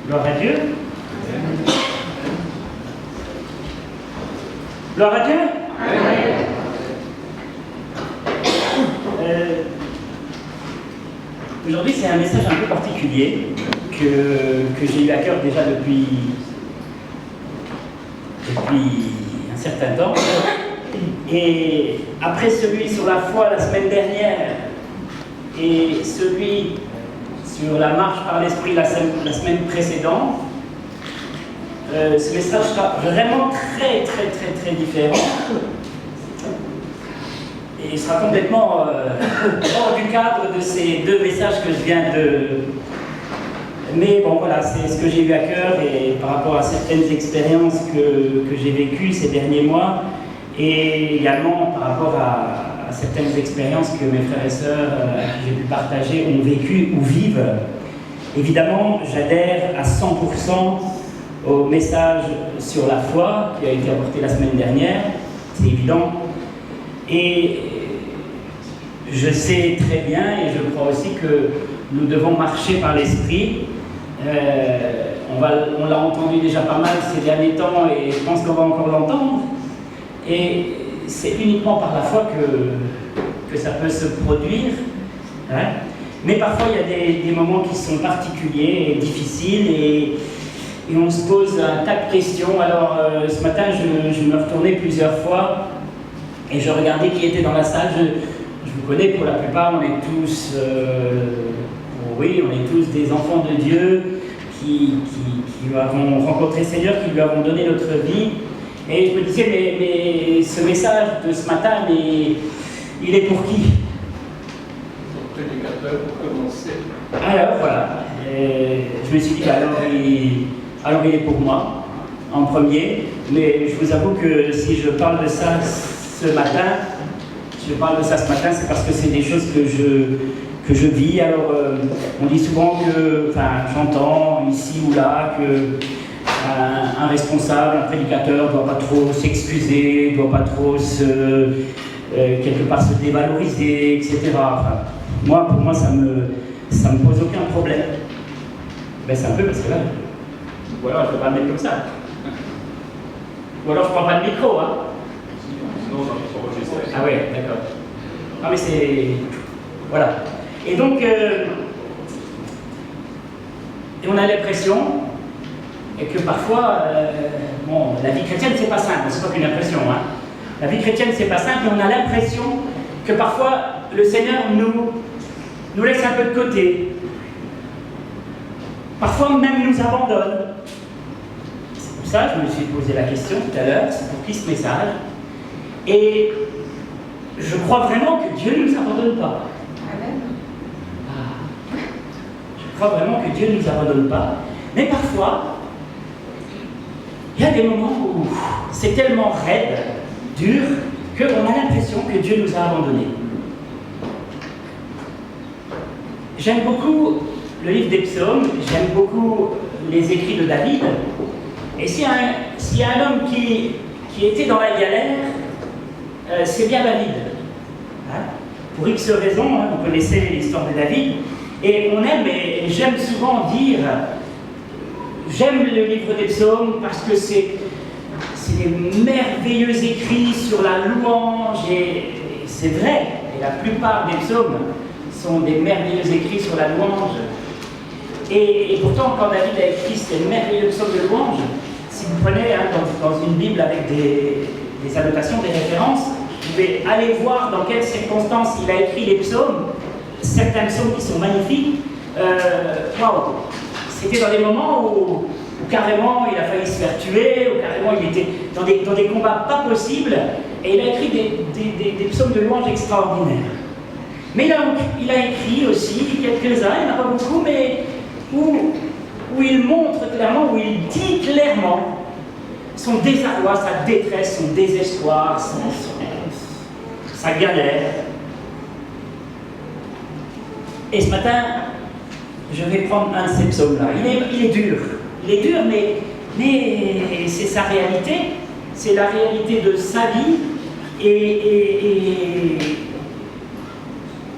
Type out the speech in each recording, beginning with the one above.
Gloire à Dieu. Gloire à Dieu. Aujourd'hui, c'est un message un peu particulier que j'ai eu à cœur déjà depuis un certain temps. Et après celui sur la foi la semaine dernière et celui sur la marche par l'esprit la semaine précédente, ce message sera vraiment très différent. Et il sera complètement hors du cadre de ces deux messages que je viens de... Mais bon voilà, c'est ce que j'ai eu à cœur et par rapport à certaines expériences que j'ai vécues ces derniers mois et également par rapport à certaines expériences que mes frères et sœurs à qui j'ai pu partager ont vécues ou vivent. Évidemment, j'adhère à 100% au message sur la foi qui a été apporté la semaine dernière, c'est évident. Et je sais très bien et je crois aussi que nous devons marcher par l'esprit. On l'a entendu déjà pas mal ces derniers temps et je pense qu'on va encore l'entendre. Et c'est uniquement par la foi que ça peut se produire. Hein? Mais parfois il y a des moments qui sont particuliers et difficiles et on se pose un tas de questions. Alors ce matin je me retournais plusieurs fois et je regardais qui était dans la salle. Je vous connais pour la plupart, on est tous, oui, on est tous des enfants de Dieu qui avons rencontré le Seigneur, qui lui avons donné notre vie. Et je me disais, mais ce message de ce matin, mais il est pour qui? Pour le prédicateur, pour commencer. Alors voilà, je me suis dit, alors il est pour moi, en premier. Mais je vous avoue que si je parle de ça ce matin, c'est parce que c'est des choses que je vis. Alors, on dit souvent que, j'entends ici ou là que un responsable, un prédicateur ne doit pas trop s'excuser, ne doit pas trop quelque part se dévaloriser, etc. Pour moi, ça me pose aucun problème. Ben, c'est un peu parce que là, ou alors je ne peux pas me mettre comme ça. Ou alors je ne prends pas de micro, hein. Ah oui, d'accord. Ah mais c'est... Voilà. Et donc, et on a l'impression que parfois, la vie chrétienne c'est pas simple, c'est pas qu'une impression, hein. La vie chrétienne c'est pas simple, et on a l'impression que parfois le Seigneur nous laisse un peu de côté. Parfois même nous abandonne. C'est pour ça que je me suis posé la question tout à l'heure, c'est pour qui ce message? Et je crois vraiment que Dieu ne nous abandonne pas. Amen. Je crois vraiment que Dieu ne nous abandonne pas. Mais parfois, il y a des moments où c'est tellement raide, dur, qu'on a l'impression que Dieu nous a abandonnés. J'aime beaucoup le livre des psaumes, j'aime beaucoup les écrits de David. Et s'il y a un homme qui était dans la galère, c'est bien David. Hein? Pour X raisons, hein, vous connaissez l'histoire de David. Et on aime, et j'aime souvent dire, j'aime le livre des psaumes parce que c'est des merveilleux écrits sur la louange, et c'est vrai, et la plupart des psaumes sont des merveilleux écrits sur la louange. Et pourtant, quand David a écrit ces merveilleux psaumes de louange, si vous prenez dans une Bible avec des annotations, des références, vous pouvez aller voir dans quelles circonstances il a écrit les psaumes, certains psaumes qui sont magnifiques. Waouh! C'était dans des moments où carrément il a failli se faire tuer, où carrément il était dans des combats pas possibles, et il a écrit des psaumes de louange extraordinaires. Mais il a écrit aussi quelques-uns, il n'y en a pas beaucoup, mais où il montre clairement, où il dit clairement son désarroi, sa détresse, son désespoir, sa galère. Et ce matin, je vais prendre un de ces psaumes-là. Il est dur. Il est dur, mais c'est sa réalité. C'est la réalité de sa vie.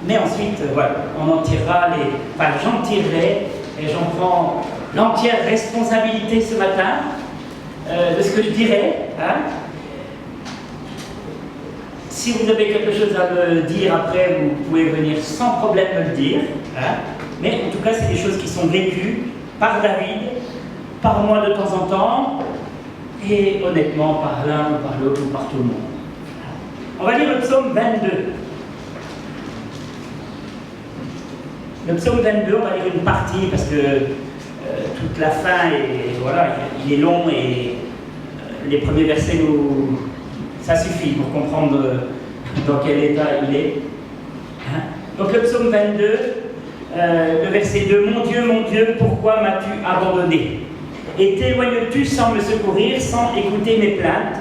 Mais ensuite, voilà, on en tirera j'en tirerai et j'en prends l'entière responsabilité ce matin de ce que je dirais. Hein. Si vous avez quelque chose à me dire après, vous pouvez venir sans problème me le dire. Hein. Mais en tout cas, c'est des choses qui sont vécues par David, par moi de temps en temps, et honnêtement par l'un ou par l'autre ou par tout le monde. On va lire le psaume 22. Le psaume 22, on va lire une partie parce que toute la fin, voilà, il est long et les premiers versets, ça suffit pour comprendre dans quel état il est. Hein? Donc le psaume 22, le verset 2, mon Dieu, pourquoi m'as-tu abandonné? Et t'éloignes-tu sans me secourir, sans écouter mes plaintes?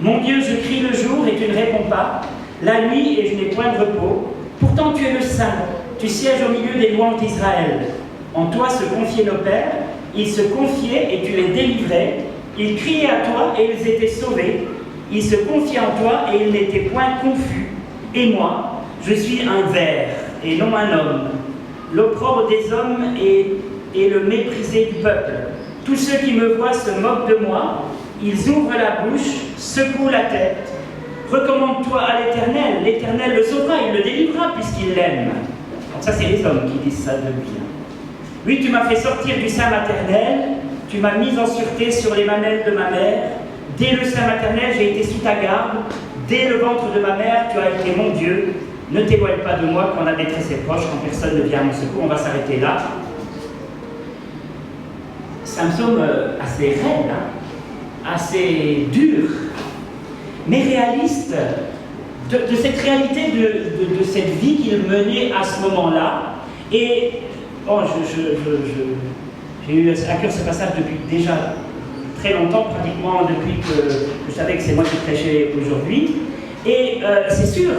Mon Dieu, je crie le jour et tu ne réponds pas, la nuit et je n'ai point de repos. Pourtant tu es le Saint, tu sièges au milieu des louanges d'Israël. En toi se confiaient nos pères, ils se confiaient et tu les délivrais. Ils criaient à toi et ils étaient sauvés. Ils se confiaient en toi et ils n'étaient point confus. Et moi, je suis un ver et non un homme, l'opprobre des hommes et le méprisé du peuple. Tous ceux qui me voient se moquent de moi, ils ouvrent la bouche, secouent la tête. Recommande-toi à l'Éternel, l'Éternel le sauvera, il le délivrera puisqu'il l'aime. Donc ça, c'est les hommes qui disent ça de lui. Oui, tu m'as fait sortir du sein maternel, tu m'as mis en sûreté sur les mamelles de ma mère. Dès le sein maternel, j'ai été sous ta garde. Dès le ventre de ma mère, tu as été mon Dieu. Ne t'éloigne pas de moi quand la détresse est proche, quand personne ne vient à mon secours. On va s'arrêter là. C'est un psaume assez raide, hein, assez dur, mais réaliste de cette réalité de cette vie qu'il menait à ce moment-là. Et bon, j'ai eu à cœur ce passage depuis déjà très longtemps, pratiquement depuis que je savais que c'est moi qui prêchais aujourd'hui. Et c'est sûr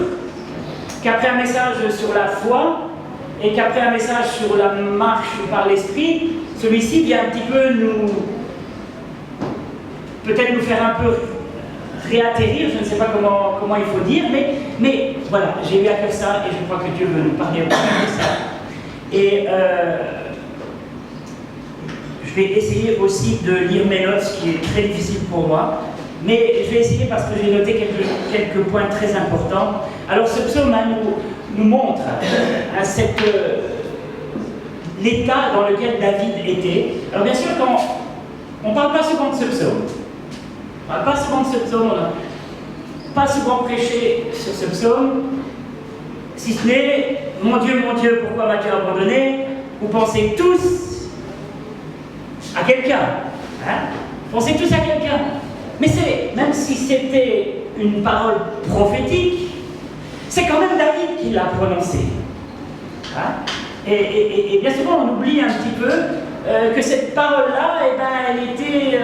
qu'après un message sur la foi et qu'après un message sur la marche par l'esprit, celui-ci vient un petit peu peut-être nous faire un peu réatterrir, je ne sais pas comment il faut dire, mais voilà, j'ai eu à cœur ça et je crois que Dieu veut nous parler aussi de ça. Et je vais essayer aussi de lire mes notes, ce qui est très difficile pour moi, mais je vais essayer parce que j'ai noté quelques points très importants. Alors ce psaume nous montre l'état dans lequel David était. Alors bien sûr, on ne parle pas souvent de ce psaume. On ne parle pas souvent de ce psaume, on n'a pas souvent prêché sur ce psaume, si ce n'est « Mon Dieu, pourquoi m'as-tu abandonné ?» Vous pensez tous à quelqu'un. Hein? Vous pensez tous à quelqu'un. Mais même si c'était une parole prophétique, c'est quand même David qui l'a prononcée. Hein? Et bien souvent, on oublie un petit peu que cette parole-là, elle était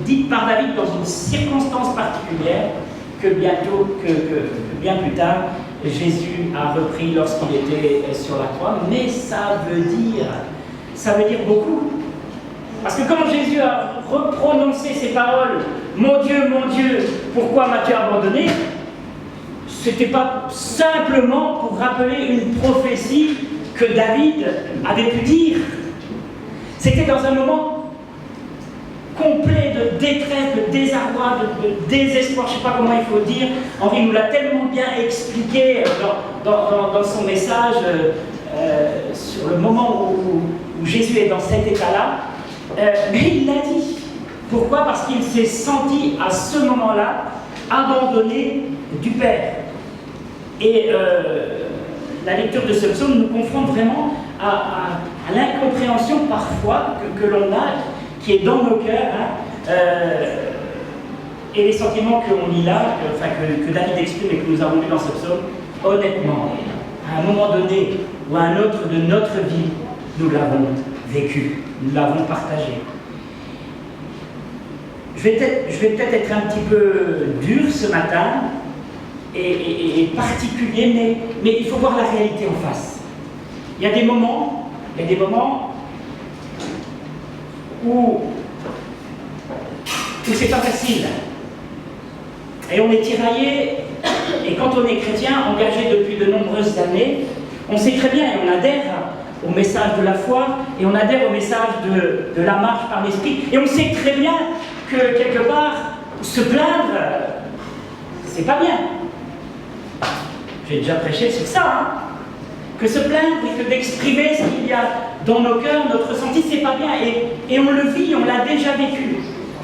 dite par David dans une circonstance particulière que bien plus tard, Jésus a repris lorsqu'il était sur la croix. Mais ça veut dire beaucoup. Parce que quand Jésus a reprononcé ces paroles, « Mon Dieu, pourquoi m'as-tu abandonné ?» c'était pas simplement pour rappeler une prophétie que David avait pu dire. C'était dans un moment complet de détresse, de désarroi, de désespoir, je ne sais pas comment il faut dire. Henri nous l'a tellement bien expliqué dans son message sur le moment où Jésus est dans cet état-là. Mais il l'a dit. Pourquoi? Parce qu'il s'est senti à ce moment-là abandonné du Père. Et la lecture de ce psaume nous confronte vraiment à l'incompréhension parfois que l'on a, qui est dans nos cœurs, hein, et les sentiments qu'on lit là, que David exprime et que nous avons lus dans ce psaume, honnêtement, à un moment donné ou à un autre de notre vie, nous l'avons vécu, nous l'avons partagé. Je vais peut-être être un petit peu dur ce matin, et particulier, mais il faut voir la réalité en face. Il y a des moments où c'est pas facile. Et on est tiraillé, et quand on est chrétien, engagé depuis de nombreuses années, on sait très bien et on adhère au message de la foi et on adhère au message de la marche par l'esprit. Et on sait très bien que quelque part, se plaindre, c'est pas bien. J'ai déjà prêché sur ça, hein. Que se plaindre et que d'exprimer ce qu'il y a dans nos cœurs, notre ressenti, c'est pas bien. Et on le vit, on l'a déjà vécu.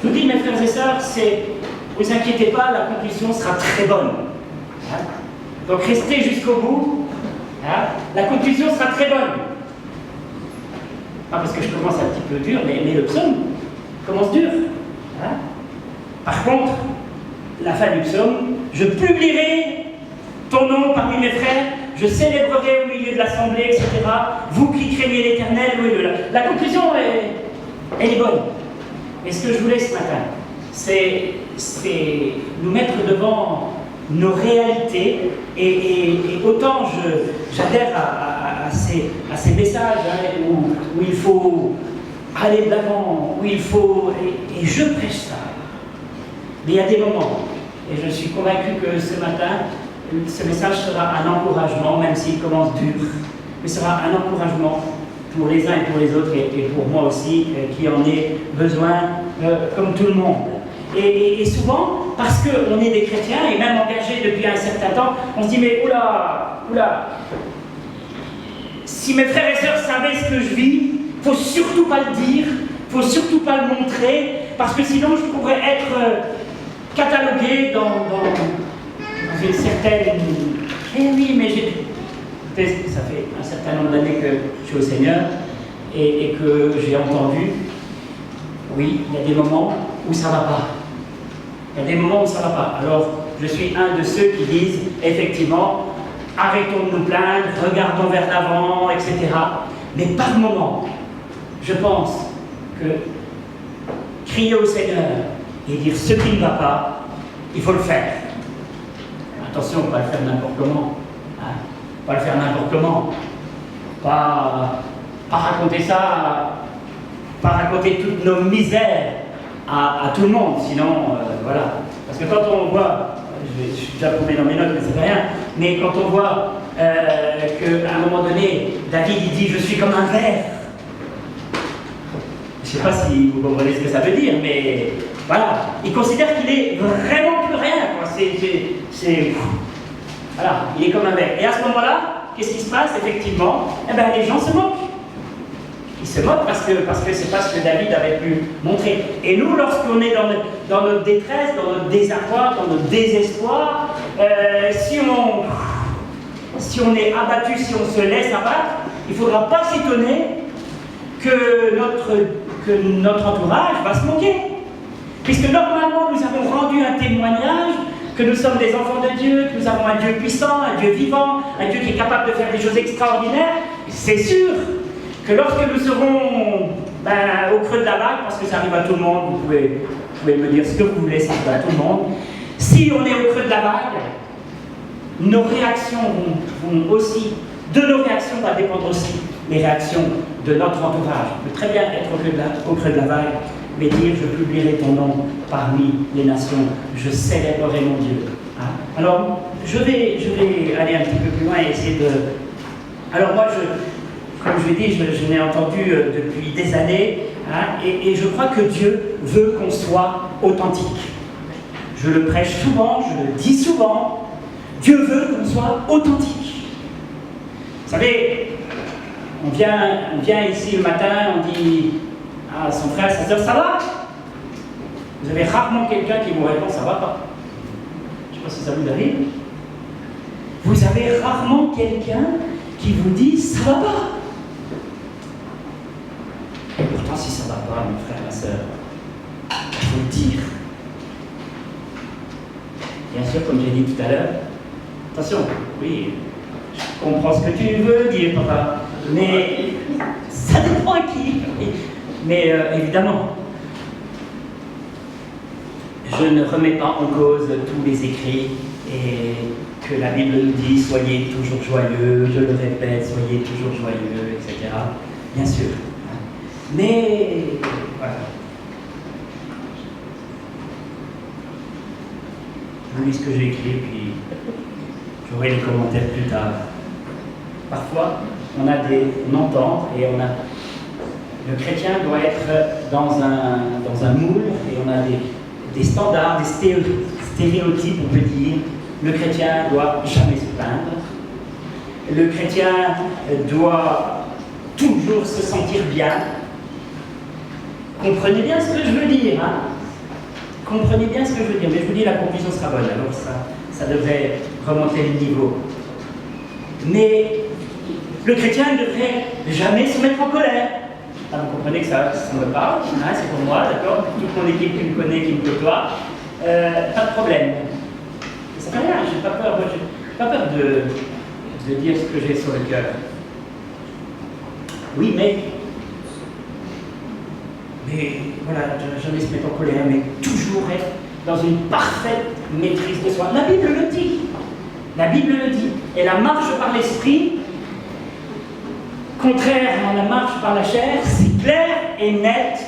Je vous dis, mes frères et sœurs, ne vous inquiétez pas, la conclusion sera très bonne. Hein? Donc restez jusqu'au bout. Hein? La conclusion sera très bonne. Pas parce que je commence un petit peu dur, mais le psaume commence dur. Hein? Par contre, la fin du psaume, je publierai ton nom parmi mes frères, je célébrerai au milieu de l'assemblée, etc. Vous qui craignez l'Éternel, louez-le. La conclusion, elle est bonne. Et ce que je voulais ce matin, c'est nous mettre devant nos réalités, et autant j'adhère à ces messages hein, où il faut aller de l'avant, où il faut... Et je prêche ça. Mais il y a des moments, et je suis convaincu que ce matin, ce message sera un encouragement, même s'il commence dur, mais sera un encouragement pour les uns et pour les autres, et pour moi aussi, qui en ai besoin, comme tout le monde. Et souvent, parce qu'on est des chrétiens, et même engagés depuis un certain temps, on se dit, mais oula, si mes frères et sœurs savaient ce que je vis, il ne faut surtout pas le dire, il ne faut surtout pas le montrer, parce que sinon je pourrais être catalogué dans une certaine... Eh oui, mais ça fait un certain nombre d'années que je suis au Seigneur et que j'ai entendu, oui, il y a des moments où ça ne va pas. Il y a des moments où ça ne va pas. Alors, je suis un de ceux qui disent, effectivement, arrêtons de nous plaindre, regardons vers l'avant, etc. Mais par moment, je pense que crier au Seigneur et dire ce qui ne va pas, il faut le faire. Attention, pas le faire n'importe comment. Hein, pas le faire n'importe comment. Pas raconter ça, pas raconter toutes nos misères à tout le monde. Sinon, voilà. Parce que quand on voit, je suis déjà tombé dans mes notes, mais c'est rien, mais quand on voit qu'à un moment donné, David il dit « Je suis comme un ver ». Je ne sais pas si vous comprenez ce que ça veut dire, mais voilà. Il considère qu'il est vraiment plus rien. Quoi. Voilà, il est comme un ver. Et à ce moment-là, qu'est-ce qui se passe effectivement? Eh bien, les gens se moquent. Ils se moquent parce que c'est pas ce que David avait pu montrer. Et nous, lorsqu'on est dans notre détresse, dans notre désarroi, dans notre désespoir, si on est abattu, si on se laisse abattre, il ne faudra pas s'étonner que notre entourage va se moquer. Puisque normalement, nous avons rendu un témoignage que nous sommes des enfants de Dieu, que nous avons un Dieu puissant, un Dieu vivant, un Dieu qui est capable de faire des choses extraordinaires. C'est sûr que lorsque nous serons au creux de la vague, parce que ça arrive à tout le monde, vous pouvez me dire ce que vous voulez, ça arrive à tout le monde, si on est au creux de la vague, nos réactions vont aussi, de nos réactions va dépendre aussi les réactions de notre entourage. On peut très bien être au creux de la vague, mais dire « Je publierai ton nom parmi les nations, je célébrerai mon Dieu. Hein ». Alors, je vais aller un petit peu plus loin et essayer de... Alors moi, comme je l'ai dit, je l'ai entendu depuis des années, hein, et je crois que Dieu veut qu'on soit authentique. Je le prêche souvent, je le dis souvent, Dieu veut qu'on soit authentique. Vous savez, on vient ici le matin, on dit à son frère, sa soeur, ça va? Vous avez rarement quelqu'un qui vous répond, ça va pas. Je ne sais pas si ça vous arrive. Vous avez rarement quelqu'un qui vous dit, ça va pas. Et pourtant, si ça va pas, mon frère, ma soeur, il faut le dire. Bien sûr, comme j'ai dit tout à l'heure, attention, oui, je comprends ce que tu veux dire, papa, mais ça dépend à qui. Mais évidemment, je ne remets pas en cause tous les écrits et que la Bible nous dit soyez toujours joyeux, je le répète, soyez toujours joyeux, etc. Bien sûr. Mais voilà. Je vous lis ce que j'ai écrit, puis j'aurai les commentaires plus tard. Parfois, on entend et le chrétien doit être dans un moule et on a des standards, des stéréotypes, on peut dire. Le chrétien ne doit jamais se plaindre. Le chrétien doit toujours se sentir bien. Comprenez bien ce que je veux dire, hein? Comprenez bien ce que je veux dire, mais je vous dis, la conclusion sera bonne, alors ça devrait remonter le niveau. Mais le chrétien ne devrait jamais se mettre en colère. Ah, vous comprenez que ça me parle, hein, c'est pour moi, d'accord? Toute mon équipe qui me connaît, qui me côtoie, pas de problème. Ça fait rien, j'ai pas peur, moi, j'ai pas peur de dire ce que j'ai sur le cœur. Oui, mais voilà, jamais se mettre en colère, mais toujours être dans une parfaite maîtrise de soi. La Bible le dit. La Bible le dit. Et la marche par l'esprit, contraire à la marche par la chair, c'est clair et net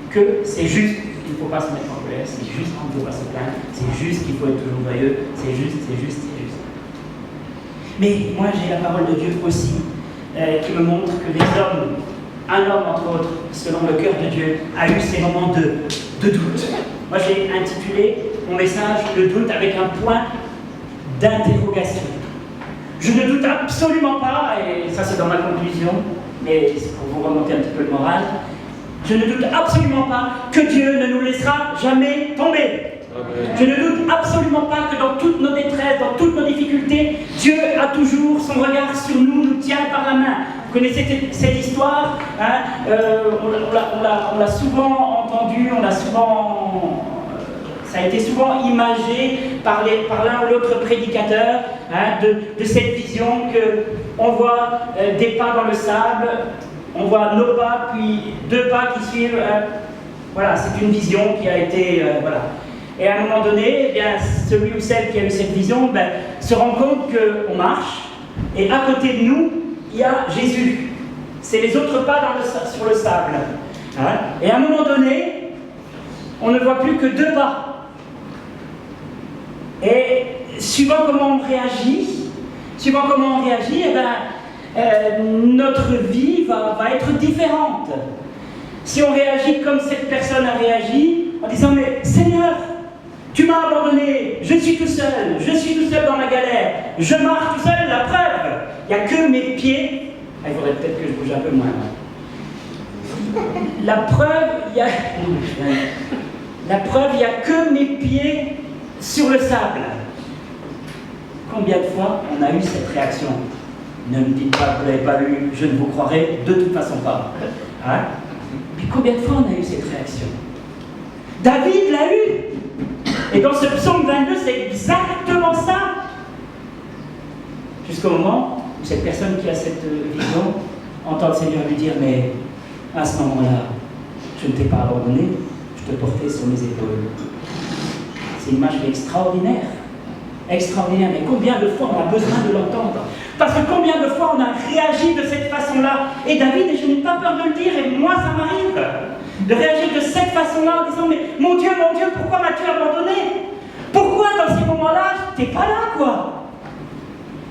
que c'est juste qu'il ne faut pas se mettre en colère, c'est juste qu'il ne faut pas se plaindre, c'est juste qu'il faut être toujours joyeux, c'est juste. Mais moi j'ai la parole de Dieu aussi, qui me montre que les hommes, un homme entre autres, selon le cœur de Dieu, a eu ces moments de doute. Moi j'ai intitulé mon message « Le doute » avec un point d'interrogation. Je ne doute absolument pas, et ça c'est dans ma conclusion, mais c'est pour vous remonter un petit peu le moral, je ne doute absolument pas que Dieu ne nous laissera jamais tomber. Je ne doute absolument pas que dans toutes nos détresses, dans toutes nos difficultés, Dieu a toujours son regard sur nous, nous tient par la main. Vous connaissez cette histoire, hein, on l'a souvent entendue, ça a été souvent imagé par l'un ou l'autre prédicateur, hein, de cette vision qu'on voit des pas dans le sable, on voit nos pas, puis deux pas qui suivent. Voilà, c'est une vision qui a été... voilà. Et à un moment donné, eh bien, celui ou celle qui a eu cette vision se rend compte qu'on marche, et à côté de nous, il y a Jésus. C'est les autres pas sur le sable. Hein? Et à un moment donné, on ne voit plus que deux pas. Et suivant comment on réagit, eh ben, notre vie va être différente. Si on réagit comme cette personne a réagi, en disant « Mais Seigneur, tu m'as abandonné, je suis tout seul dans ma galère, je marche tout seul, la preuve, il n'y a que mes pieds. » Il faudrait peut-être que je bouge un peu moins. La preuve, il n'y a que mes pieds sur le sable. Combien de fois on a eu cette réaction? Ne me dites pas que vous n'avez pas eu, je ne vous croirai de toute façon pas. Hein? Mais combien de fois on a eu cette réaction? David l'a eu. Et dans ce psaume 22, c'est exactement ça. Jusqu'au moment où cette personne qui a cette vision entend le Seigneur lui dire « Mais à ce moment-là, je ne t'ai pas abandonné, je te portais sur mes épaules. » C'est une image extraordinaire. Extraordinaire. Mais combien de fois on a besoin de l'entendre? Parce que combien de fois on a réagi de cette façon-là? Et David, et je n'ai pas peur de le dire, et moi ça m'arrive, de réagir de cette façon-là en disant « Mais mon Dieu, pourquoi m'as-tu abandonné? Pourquoi dans ces moments-là, t'es pas là, quoi ?»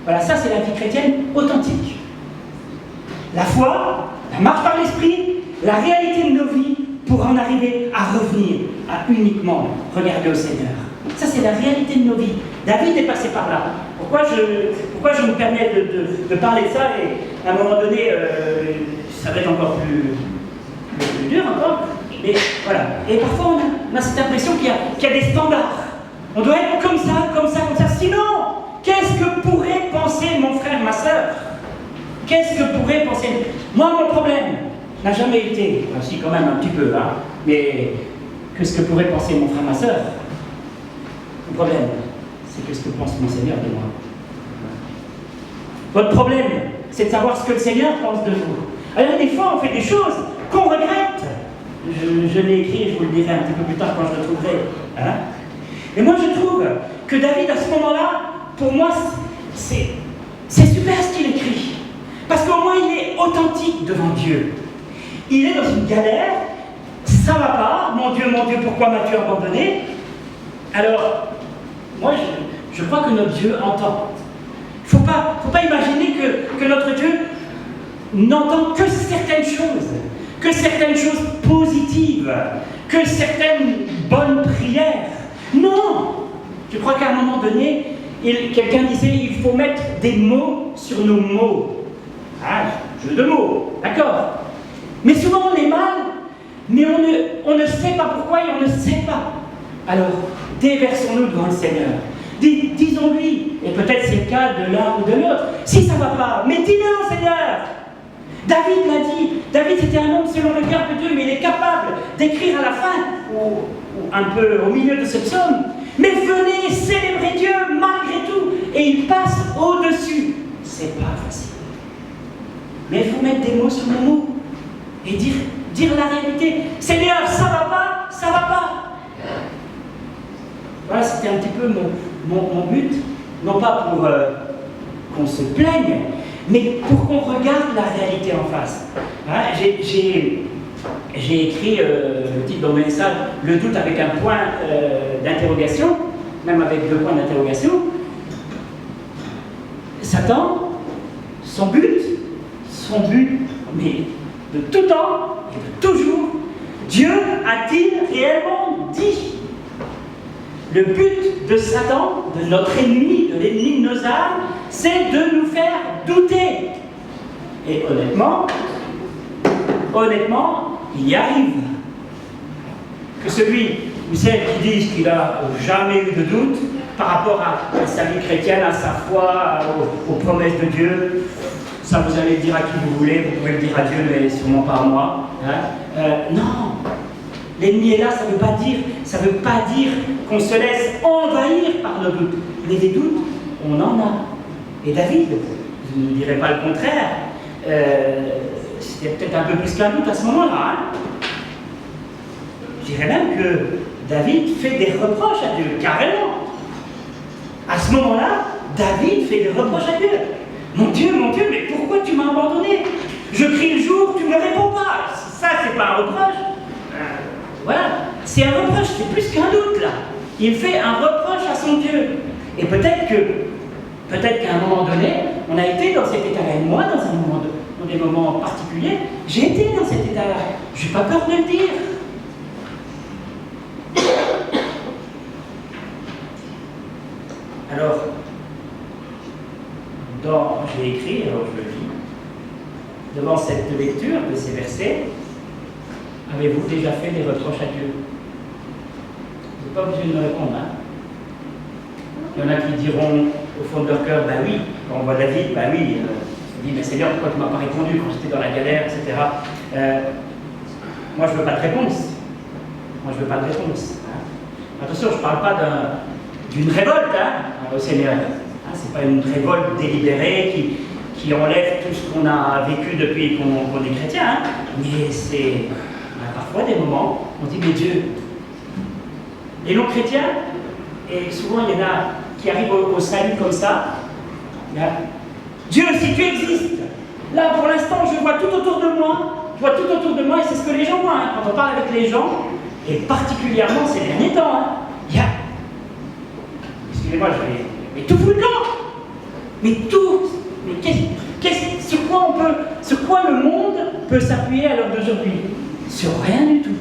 Voilà, ça c'est la vie chrétienne authentique. La foi, la marche par l'esprit, la réalité de nos vies pour en arriver à revenir, à uniquement regarder au Seigneur. Ça c'est la réalité de nos vies. David est passé par là. Pourquoi je me permets de parler de ça, et à un moment donné, ça va être encore plus dur encore, mais voilà. Et parfois on a cette impression qu'il y a des standards. On doit être comme ça, sinon, qu'est-ce que pourrait penser mon frère, ma soeur? Qu'est-ce que pourrait penser... Moi, mon problème n'a jamais été... Enfin, si, quand même, un petit peu, hein, mais qu'est-ce que pourrait penser mon frère, ma soeur? Le problème, c'est qu'est-ce que pense mon Seigneur de moi? Votre problème, c'est de savoir ce que le Seigneur pense de vous. Alors, des fois, on fait des choses qu'on regrette. Je l'ai écrit, et je vous le dirai un petit peu plus tard quand je le trouverai. Hein? Et moi, je trouve que David, à ce moment-là, pour moi, c'est super ce qu'il écrit. Parce qu'au moins, il est authentique devant Dieu. Il est dans une galère, ça va pas, mon Dieu, pourquoi m'as-tu abandonné? Alors, moi, je crois que notre Dieu entend. Il ne faut pas imaginer que notre Dieu n'entend que certaines choses positives, que certaines bonnes prières. Non! Je crois qu'à un moment donné, quelqu'un disait il faut mettre des mots sur nos mots. Ah, jeu de mots, d'accord. Mais souvent on est mal, mais on ne sait pas pourquoi et on ne sait pas. Alors, déversons-nous devant le Seigneur. Disons-lui, et peut-être c'est le cas de l'un ou de l'autre, si ça ne va pas, mais dis-le au Seigneur. David l'a dit, David c'était un homme selon le cœur de Dieu, mais il est capable d'écrire à la fin, ou un peu au milieu de ce psaume, mais venez célébrer Dieu malgré tout, et il passe au-dessus. C'est pas facile. Mais il faut mettre des mots sur nos mots, et dire la réalité. Seigneur, ça va pas, ça va pas. Voilà, c'était un petit peu mon but, non pas pour qu'on se plaigne, mais pour qu'on regarde la réalité en face. Hein, j'ai écrit le titre dans mes messages, le doute avec un point d'interrogation, même avec 2 points d'interrogation. Satan, son but, mais de tout temps et de toujours, Dieu a-t-il réellement dit? Le but de Satan, de notre ennemi, de l'ennemi de nos âmes, c'est de nous faire douter. Et honnêtement, il y arrive. Que celui ou celle qui disent qu'il n'a jamais eu de doute par rapport à sa vie chrétienne, à sa foi, aux promesses de Dieu, ça vous allez le dire à qui vous voulez, vous pouvez le dire à Dieu, mais sûrement pas à moi. Hein. Non! L'ennemi est là, ça ne veut pas dire qu'on se laisse envahir par nos doutes. Mais des doutes, on en a. Et David, je ne dirais pas le contraire, c'était peut-être un peu plus qu'un doute à ce moment-là. Hein. Je dirais même que David fait des reproches à Dieu, carrément. À ce moment-là, David fait des reproches à Dieu. Mon Dieu, mais pourquoi tu m'as abandonné? Je crie le jour, tu ne me réponds pas. Ça, c'est pas un reproche. Voilà, c'est un reproche, c'est plus qu'un doute là. Il fait un reproche à son Dieu. Et peut-être qu'à un moment donné, on a été dans cet état-là. Et moi, dans des moments particuliers, j'ai été dans cet état-là. Je n'ai pas peur de le dire. Alors, j'ai écrit, alors je le lis, devant cette lecture de ces versets, avez-vous déjà fait des reproches à Dieu? Vous n'êtes pas obligé de me répondre. Hein? Il y en a qui diront au fond de leur cœur, bah oui, quand on voit David, bah oui, il dit, mais Seigneur, pourquoi tu ne m'as pas répondu quand j'étais dans la galère, etc. Moi, je ne veux pas de réponse. Hein? Attention, je ne parle pas d'une révolte au Seigneur. Hein? Ce n'est pas une révolte délibérée qui enlève tout ce qu'on a vécu depuis qu'on est chrétien. Hein? Mais c'est parfois des moments où on dit, mais Dieu, les non-chrétiens, et souvent il y en a qui arrivent au salut comme ça, là, Dieu, si tu existes, là pour l'instant je vois tout autour de moi, et c'est ce que les gens voient, hein, quand on parle avec les gens, et particulièrement ces derniers temps, hein, il y a, excusez-moi, mais tout fout le camp, sur quoi le monde peut s'appuyer à l'heure d'aujourd'hui? Sur rien du tout.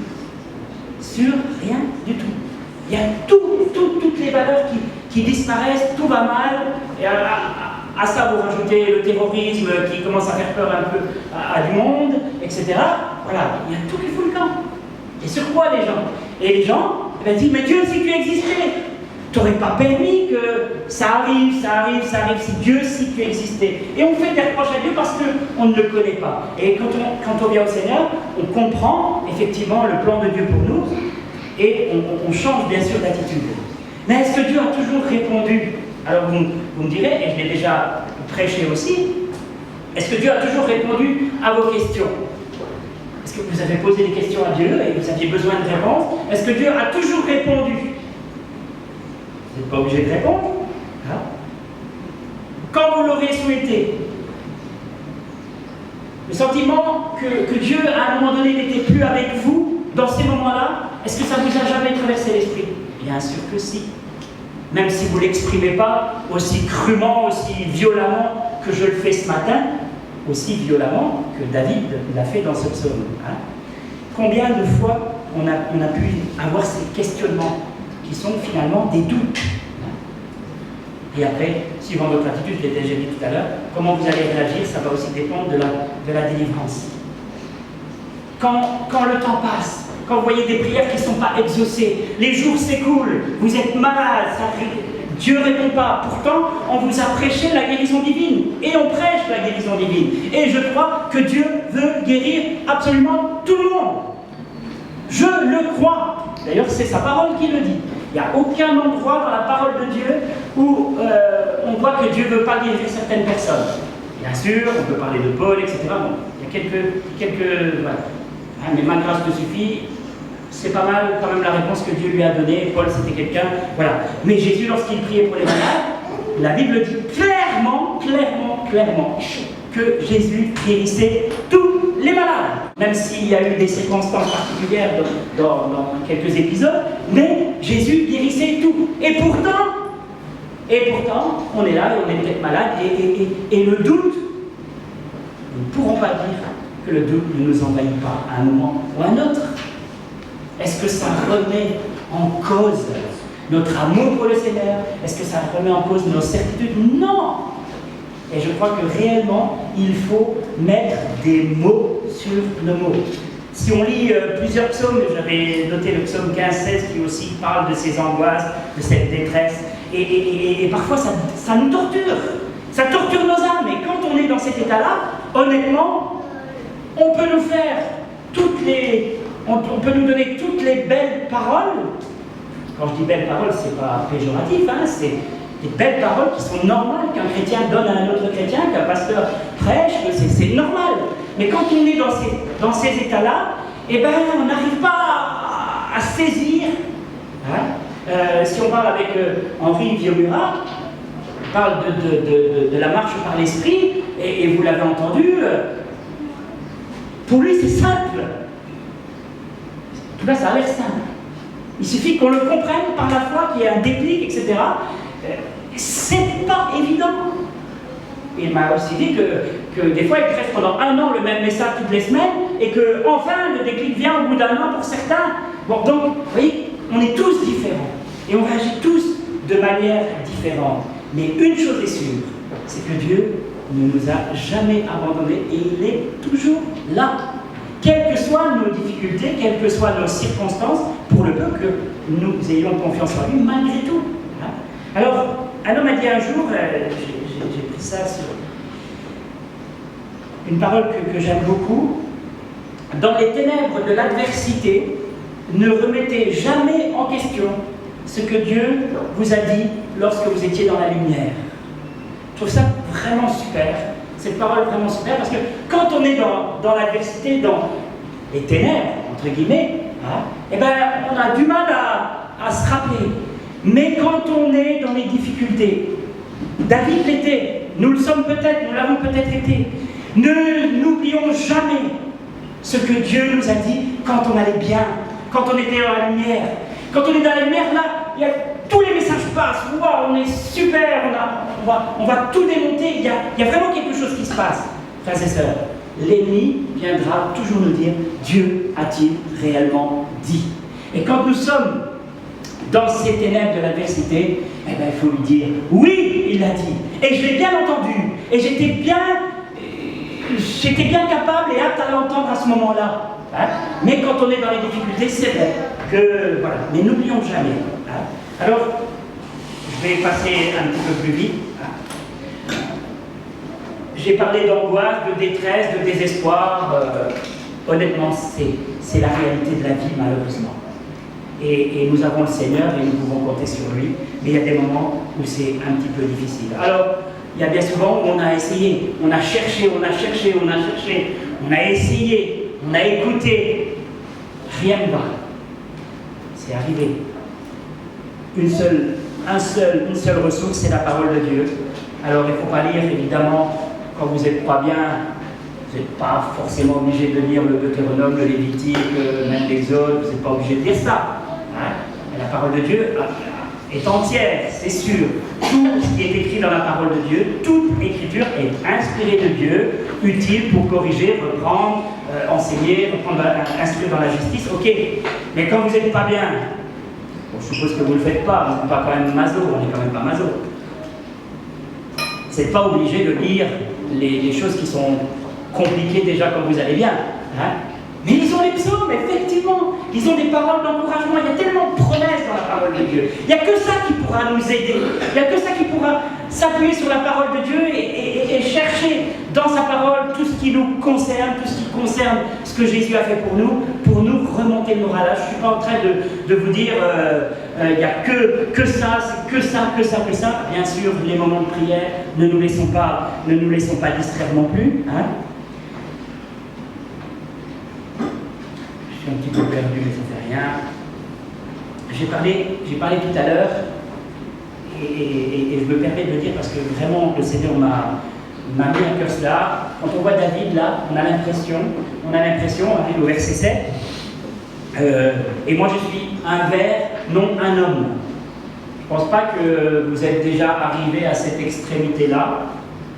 Il y a toutes les valeurs qui disparaissent, tout va mal, et à ça vous rajoutez le terrorisme qui commence à faire peur un peu à du monde, etc. Voilà, il y a tout qui fout le camp. Et sur quoi les gens? Et les gens disent, mais Dieu, si tu existais, tu n'aurais pas permis que ça arrive, si Dieu, si tu existais. Et on fait des reproches à Dieu parce qu'on ne le connaît pas. Et quand on vient au Seigneur, on comprend effectivement le plan de Dieu pour nous, et on change bien sûr d'attitude. Mais est-ce que Dieu a toujours répondu? Alors vous me direz, et je l'ai déjà prêché aussi, est-ce que Dieu a toujours répondu à vos questions? Est-ce que vous avez posé des questions à Dieu et vous aviez besoin de réponses? Est-ce que Dieu a toujours répondu? Vous n'êtes pas obligé de répondre. Hein? Quand vous l'aurez souhaité. Le sentiment que Dieu, à un moment donné, n'était plus avec vous, dans ces moments-là, est-ce que ça vous a jamais traversé l'esprit? Bien sûr que si. Même si vous ne l'exprimez pas aussi crûment, aussi violemment que je le fais ce matin, aussi violemment que David l'a fait dans ce psaume. Hein. Combien de fois on a pu avoir ces questionnements qui sont finalement des doutes. Et après, suivant votre attitude, je l'ai déjà dit tout à l'heure, comment vous allez réagir, ça va aussi dépendre de la délivrance. Quand le temps passe, quand vous voyez des prières qui ne sont pas exaucées, les jours s'écoulent, vous êtes malade, Dieu ne répond pas. Pourtant, on vous a prêché la guérison divine. Et on prêche la guérison divine. Et je crois que Dieu veut guérir absolument tout le monde. Je le crois. D'ailleurs, c'est sa parole qui le dit. Il n'y a aucun endroit dans la parole de Dieu où on voit que Dieu ne veut pas guérir certaines personnes. Bien sûr, on peut parler de Paul, etc. Bon, il y a quelques voilà. Ah, mais ma grâce te suffit. C'est pas mal quand même la réponse que Dieu lui a donnée. Paul, c'était quelqu'un, voilà. Mais Jésus, lorsqu'il priait pour les malades, la Bible dit clairement que Jésus guérissait tous les malades. Même s'il y a eu des circonstances particulières dans quelques épisodes, mais Jésus guérissait tout. Et pourtant, on est là et on est peut-être malade. Et le doute, nous ne pourrons pas dire que le doute ne nous envahit pas à un moment ou à un autre. Est-ce que ça remet en cause notre amour pour le Seigneur? Est-ce que ça remet en cause nos certitudes? Non! Et je crois que réellement, il faut mettre des mots sur nos mots. Si on lit plusieurs psaumes, j'avais noté le psaume 15-16 qui aussi parle de ces angoisses, de cette détresse, et parfois ça nous torture. Ça torture nos âmes. Et quand on est dans cet état-là, honnêtement, on peut nous faire on peut nous donner toutes les belles paroles. Quand je dis belles paroles, c'est pas péjoratif, hein, c'est des belles paroles qui sont normales qu'un chrétien donne à un autre chrétien, qu'un pasteur prêche, c'est normal. Mais quand on est dans ces états-là, eh ben, on n'arrive pas à saisir. Hein. Si on parle avec Henri Vieux-Murat, on parle de la marche par l'esprit, et vous l'avez entendu, pour lui c'est simple. En tout cas, ça a l'air simple. Il suffit qu'on le comprenne par la foi, qu'il y ait un déclic, etc. C'est pas évident. Il m'a aussi dit que des fois, il prêche pendant 1 an le même message toutes les semaines, et que enfin le déclic vient au bout d'1 an pour certains. Bon, donc, vous voyez, on est tous différents. Et on réagit tous de manière différente. Mais une chose est sûre, c'est que Dieu ne nous a jamais abandonnés, et il est toujours là. Quelles que soient nos difficultés, quelles que soient nos circonstances, pour le peu que nous ayons confiance en lui, malgré tout. Hein. Alors, un homme a dit un jour, j'ai pris ça sur une parole que j'aime beaucoup, dans les ténèbres de l'adversité, ne remettez jamais en question ce que Dieu vous a dit lorsque vous étiez dans la lumière. Je trouve ça vraiment super. Cette parole est vraiment super parce que quand on est dans l'adversité, dans les ténèbres, entre guillemets, hein, eh ben, on a du mal à se rappeler. Mais quand on est dans les difficultés, David l'était, nous le sommes peut-être, nous l'avons peut-être été, ne n'oublions jamais ce que Dieu nous a dit quand on allait bien, quand on était dans la lumière. Quand on est dans la lumière, là, tous les messages passent, wow, on est super, on va tout démonter, il y a vraiment quelque chose qui se passe. Frères et sœurs, l'ennemi viendra toujours nous dire, Dieu a-t-il réellement dit? Et quand nous sommes dans ces ténèbres de l'adversité, eh bien, il faut lui dire, oui, il l'a dit. Et je l'ai bien entendu, et j'étais bien capable et apte à l'entendre à ce moment-là. Hein? Mais quand on est dans les difficultés, c'est vrai que, voilà, mais n'oublions jamais. Hein? Alors, je vais passer un petit peu plus vite. Hein? J'ai parlé d'angoisse, de détresse, de désespoir. Honnêtement, c'est la réalité de la vie, malheureusement. Et nous avons le Seigneur et nous pouvons compter sur lui. Mais il y a des moments où c'est un petit peu difficile. Alors, il y a bien souvent où on a essayé, on a cherché, on a essayé, on a écouté. Rien ne va. C'est arrivé. Une seule ressource, c'est la parole de Dieu. Alors il ne faut pas lire, évidemment, quand vous n'êtes pas bien, vous n'êtes pas forcément obligé de lire le Deutéronome, le Lévitique, même l'Exode, vous n'êtes pas obligé de lire ça. Hein? La parole de Dieu est entière, c'est sûr. tout ce qui est écrit dans la parole de Dieu, toute écriture est inspirée de Dieu, utile pour corriger, reprendre, enseigner, instruire dans la justice, ok. Mais quand vous n'êtes pas bien, bon, je suppose que vous ne le faites pas, vous n'êtes pas quand même maso, on n'est quand même pas maso. Vous n'êtes pas obligé de lire les choses qui sont compliquées déjà quand vous allez bien. Hein? Mais ils ont les psaumes, effectivement. Ils ont des paroles d'encouragement. Il y a tellement de promesses dans la parole de Dieu. Il n'y a que ça qui pourra nous aider. Il n'y a que ça qui pourra s'appuyer sur la parole de Dieu et chercher dans sa parole tout ce qui nous concerne, tout ce qui concerne ce que Jésus a fait pour nous remonter le moral. Je ne suis pas en train de vous dire il n'y a que ça, c'est que ça, que ça, que ça. Bien sûr, les moments de prière, ne nous laissons pas distraire non plus. Hein. Un petit peu perdu, mais ça ne fait rien. J'ai parlé tout à l'heure, et je me permets de le dire parce que vraiment le Seigneur m'a mis un cœur cela. Quand on voit David là, on a l'impression, on arrive au verset 7, et moi je suis un ver, non un homme. Je ne pense pas que vous êtes déjà arrivé à cette extrémité-là,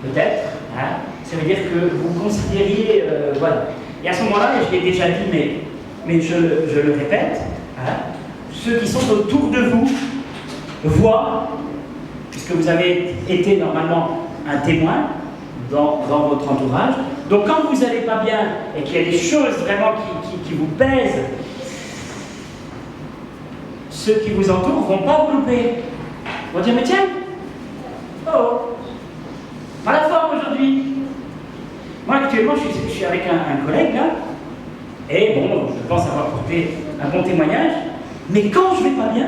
peut-être. Hein. Ça veut dire que vous considériez, voilà. Et à ce moment-là, et je l'ai déjà dit, mais je le répète, hein, ceux qui sont autour de vous voient, puisque vous avez été normalement un témoin dans votre entourage, donc quand vous n'allez pas bien et qu'il y a des choses vraiment qui vous pèsent, ceux qui vous entourent ne vont pas vous louper. Ils vont dire, mais tiens, oh, pas la forme aujourd'hui. Moi actuellement, je suis avec un collègue là, et bon, je pense avoir porté un bon témoignage, mais quand je vais pas bien,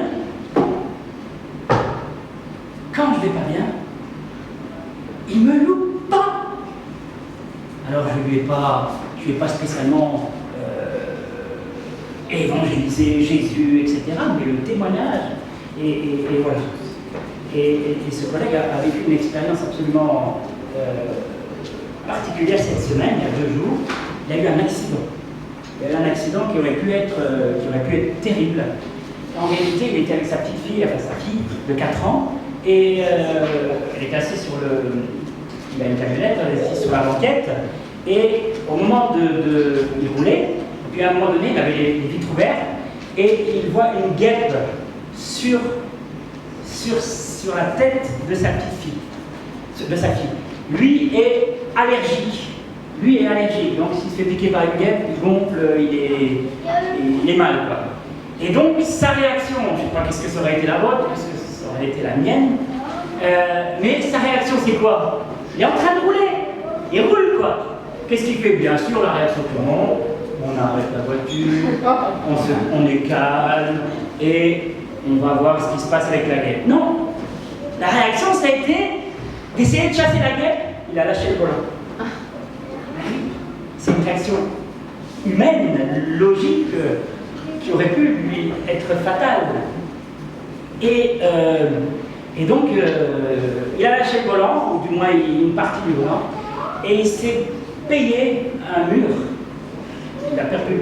il me loupe pas. Alors je lui ai pas spécialement évangélisé Jésus, etc., mais le témoignage, et voilà. Et ce collègue a vécu une expérience absolument particulière cette semaine, il y a 2 jours. Il y a eu un accident. Il y a eu un accident qui aurait pu être terrible. En réalité, il était avec sa petite fille, enfin sa fille de 4 ans, et elle était assise sur il a une camionnette, elle est assise sur la banquette, et au moment il roulait, puis à un moment donné, il avait les vitres ouvertes, et il voit une guêpe sur la tête de sa petite fille, de sa fille. Lui est allergique. Donc s'il se fait piquer par une guêpe, il gonfle, il est mal, quoi. Et donc sa réaction, je ne sais pas qu'est-ce que ça aurait été la vôtre, qu'est-ce que ça aurait été la mienne, mais sa réaction c'est quoi? Il est en train de rouler, il roule quoi. Qu'est-ce qu'il fait? Bien sûr, la réaction de tout le monde, on arrête la voiture, on est calme, et on va voir ce qui se passe avec la guêpe. Non, la réaction ça a été d'essayer de chasser la guêpe, il a lâché le volant. C'est une réaction humaine, logique, qui aurait pu lui être fatale. Et donc, il a lâché le volant, ou du moins une partie du volant, et il s'est payé un mur. Il a perdu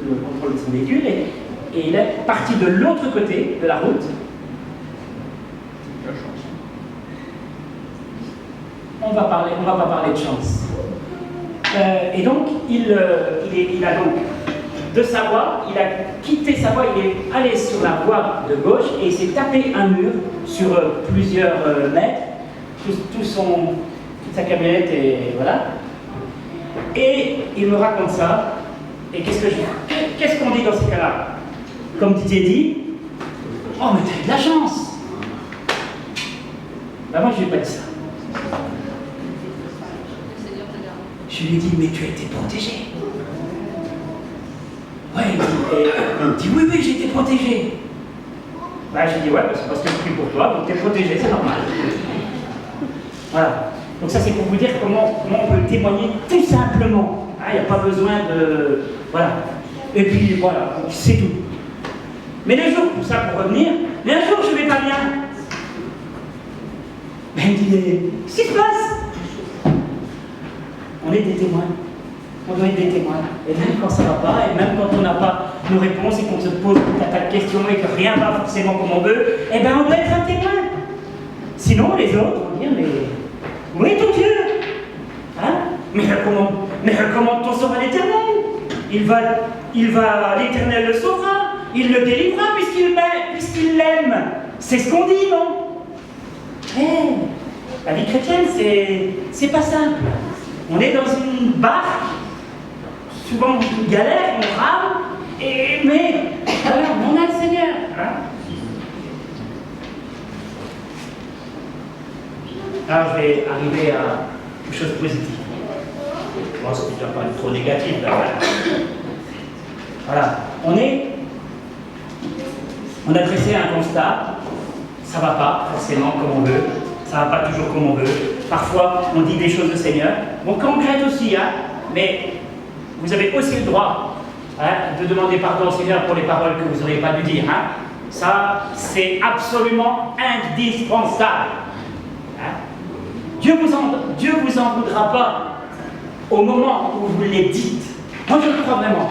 le contrôle de son véhicule, et il est parti de l'autre côté de la route. On va pas parler de chance. Et donc, il a donc de sa voie, il a quitté sa voie, il est allé sur la voie de gauche et il s'est tapé un mur sur plusieurs mètres, toute sa camionnette et voilà. Et il me raconte ça. Et qu'est-ce qu'on dit dans ces cas-là? Comme Didier dit, oh mais t'as eu de la chance. Ben moi je lui ai pas dit ça. Je lui ai dit, mais tu as été protégé. Ouais, il me dit, oui, j'ai été protégé. Bah, j'ai dit, ouais, parce que je prie pour toi, donc tu es protégé, c'est normal. Voilà. Donc ça, c'est pour vous dire comment on peut témoigner tout simplement. Il n'y a pas besoin de... Voilà. Et puis, voilà, c'est tout. Mais le jour, pour ça, pour revenir, mais un jour, je ne vais pas bien. Mais il me dit, mais qu'est-ce qui se passe? On est des témoins. On doit être des témoins. Et même quand ça ne va pas, et même quand on n'a pas nos réponses et qu'on se pose tout un tas de questions et que rien ne va forcément comme on veut, eh bien on doit être un témoin. Sinon, les autres vont dire, mais où est ton Dieu? Hein? Mais recommande ton sort à l'Éternel. L'Éternel le sauvera, il le délivrera puisqu'il l'aime. C'est ce qu'on dit, non? La vie chrétienne, c'est pas simple. On est dans une barque, souvent une galère, on rame, mais voilà, on a le Seigneur. Hein? Alors je vais arriver à une chose positive. Bon, c'est déjà pas trop négatif là. Voilà, on a dressé un constat, ça va pas forcément comme on veut, ça va pas toujours comme on veut. Parfois, on dit des choses au Seigneur, on concrète aussi, hein, mais vous avez aussi le droit de demander pardon au Seigneur pour les paroles que vous n'auriez pas dû dire. Hein. Ça, c'est absolument indispensable. Hein. Dieu vous en voudra pas au moment où vous les dites. Moi, je le crois vraiment.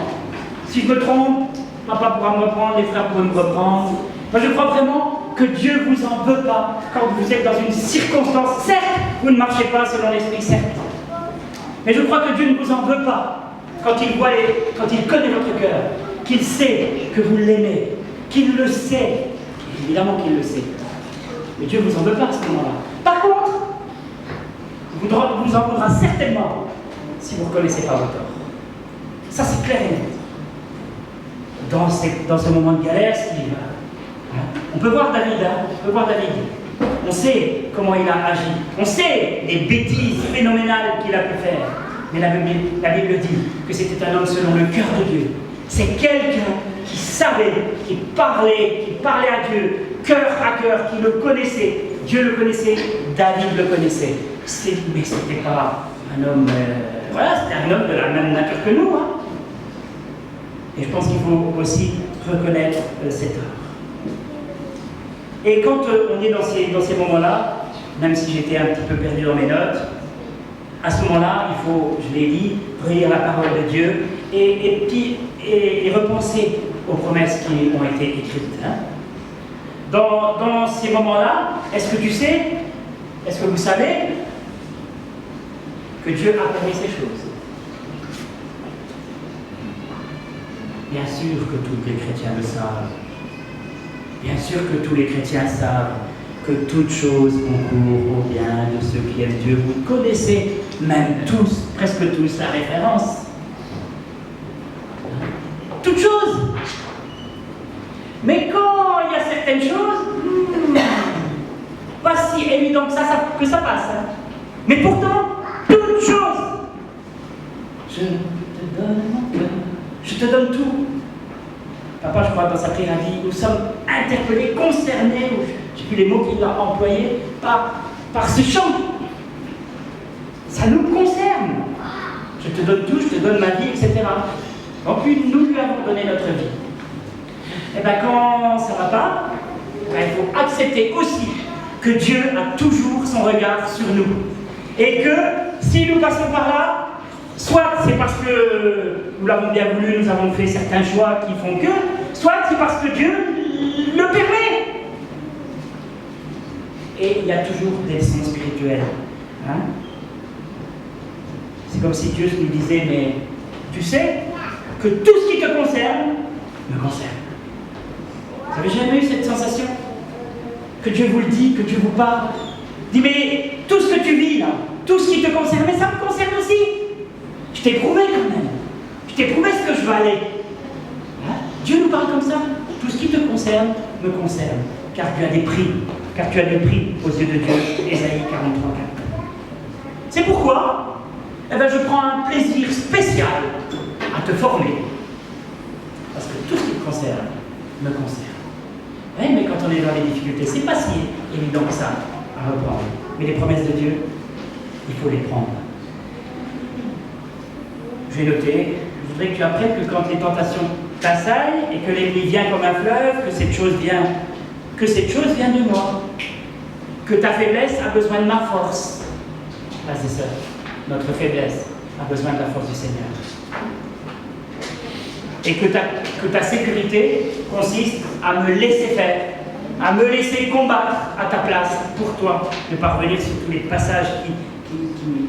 Si je me trompe, papa pourra me reprendre, les frères pourront me reprendre. Moi, je crois vraiment que Dieu vous en veut pas quand vous êtes dans une circonstance. Certes, vous ne marchez pas selon l'esprit, certes. Mais je crois que Dieu ne vous en veut pas quand il connaît votre cœur, qu'il sait que vous l'aimez, qu'il le sait. Évidemment qu'il le sait. Mais Dieu ne vous en veut pas à ce moment-là. Par contre, il vous en voudra certainement si vous ne reconnaissez pas vos torts. Ça, c'est clair et net. Dans ce moment de galère, on peut voir David, on sait comment il a agi, on sait les bêtises phénoménales qu'il a pu faire, mais la Bible dit que c'était un homme selon le cœur de Dieu. C'est quelqu'un qui savait, qui parlait à Dieu, cœur à cœur, qui le connaissait. Dieu le connaissait, David le connaissait. Mais ce n'était pas un homme, c'était un homme de la même nature que nous. Hein. Et je pense qu'il faut aussi reconnaître cette heure. Et quand on est dans ces moments-là, même si j'étais un petit peu perdu dans mes notes, à ce moment-là, il faut, je l'ai dit, relire la parole de Dieu et repenser aux promesses qui ont été écrites. Hein. Dans ces moments-là, est-ce que vous savez que Dieu a permis ces choses? Bien sûr que tous les chrétiens le savent. Bien sûr que tous les chrétiens savent que toutes choses concourent au bien de ceux qui aiment Dieu. Vous connaissez même tous, presque tous, la référence. Toutes choses. Mais quand il y a certaines choses, pas si évident que ça passe. Hein. Mais pourtant, toutes choses. Je te donne mon cœur. Je te donne tout. Papa, je crois, dans sa prière, a dit, nous sommes interpellés, concernés, je ne sais plus les mots qu'il a employés, par ce chant. Ça nous concerne. Je te donne tout, je te donne ma vie, etc. Donc, nous lui avons donné notre vie. Et bien, quand ça ne va pas, il faut accepter aussi que Dieu a toujours son regard sur nous. Et que, si nous passons par là, soit c'est parce que nous l'avons bien voulu, nous avons fait certains choix qui font que, soit c'est parce que Dieu le permet. Et il y a toujours des leçons spirituelles. Hein? C'est comme si Dieu nous disait, mais tu sais que tout ce qui te concerne me concerne. Vous n'avez jamais eu cette sensation? Que Dieu vous le dit, que Dieu vous parle. Dit, mais tout ce que tu vis là, tout ce qui te concerne, mais ça me concerne aussi. Je t'ai prouvé quand même. Je t'ai prouvé ce que je valais. Hein? Dieu nous parle comme ça. Tout ce qui te concerne me concerne. Car tu as des prix. Car tu as des prix aux yeux de Dieu. Ésaïe 43:4. C'est pourquoi je prends un plaisir spécial à te former. Parce que tout ce qui te concerne me concerne. Oui, mais quand on est dans les difficultés, c'est pas si évident que ça à reprendre. Mais les promesses de Dieu, il faut les prendre. J'ai noté, je voudrais que tu apprennes que quand les tentations t'assaillent et que l'ennemi vient comme un fleuve, que cette chose vient de moi. Que ta faiblesse a besoin de ma force. Ah, c'est ça. Notre faiblesse a besoin de la force du Seigneur. Et que ta sécurité consiste à me laisser faire à me laisser combattre à ta place pour toi, de parvenir sur tous les passages qui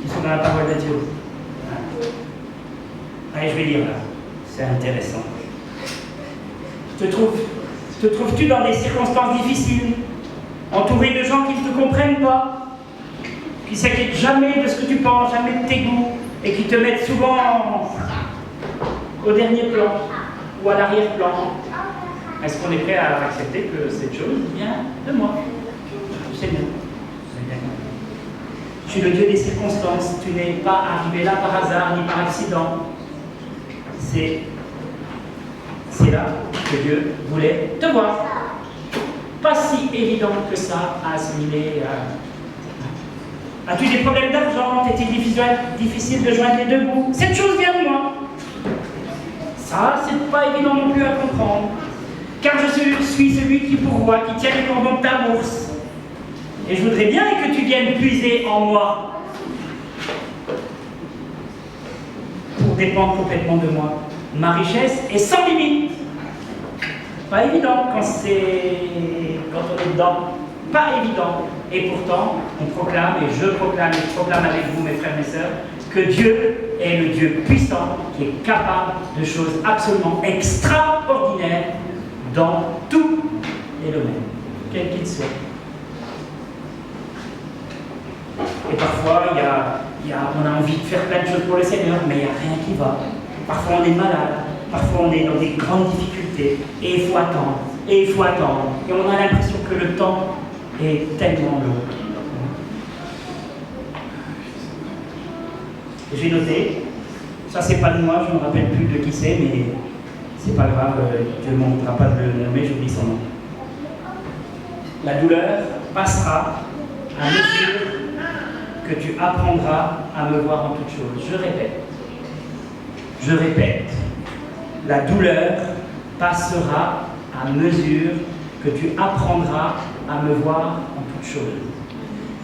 sont dans la parole de Dieu. Allez, je vais lire là, c'est intéressant. Te trouves-tu dans des circonstances difficiles, entouré de gens qui ne te comprennent pas, qui ne s'inquiètent jamais de ce que tu penses, jamais de tes goûts, et qui te mettent souvent au dernier plan ou à l'arrière-plan? Est-ce qu'on est prêt à accepter que cette chose vient de moi, du Seigneur? Je suis le Dieu des circonstances. Tu n'es pas arrivé là par hasard ni par accident. C'est là que Dieu voulait te voir. Pas si évident que ça à assimiler. As-tu des problèmes d'argent? T'es-il difficile de joindre les deux bouts? Cette chose vient de moi. Ça, c'est pas évident non plus à comprendre. Car je suis celui qui pourvoit, qui tient les cordons de ta bourse. Et je voudrais bien que tu viennes puiser en moi pour dépendre complètement de moi. Ma richesse est sans limite. Pas évident quand on est dedans. Pas évident. Et pourtant, on proclame, et je proclame avec vous, mes frères et mes sœurs, que Dieu est le Dieu puissant qui est capable de choses absolument extraordinaires dans tous les domaines, quels qu'ils soient. Et parfois, on a envie de faire plein de choses pour le Seigneur, mais il n'y a rien qui va. Parfois, on est malade, parfois, on est dans des grandes difficultés, et il faut attendre, et on a l'impression que le temps est tellement long. J'ai noté, ça c'est pas de moi, je ne me rappelle plus de qui c'est, mais c'est pas grave, Dieu ne m'en voudra pas de le nommer, j'oublie son nom. La douleur passera à mesure que tu apprendras à me voir en toutes choses. Je répète, la douleur passera à mesure que tu apprendras à me voir en toutes choses.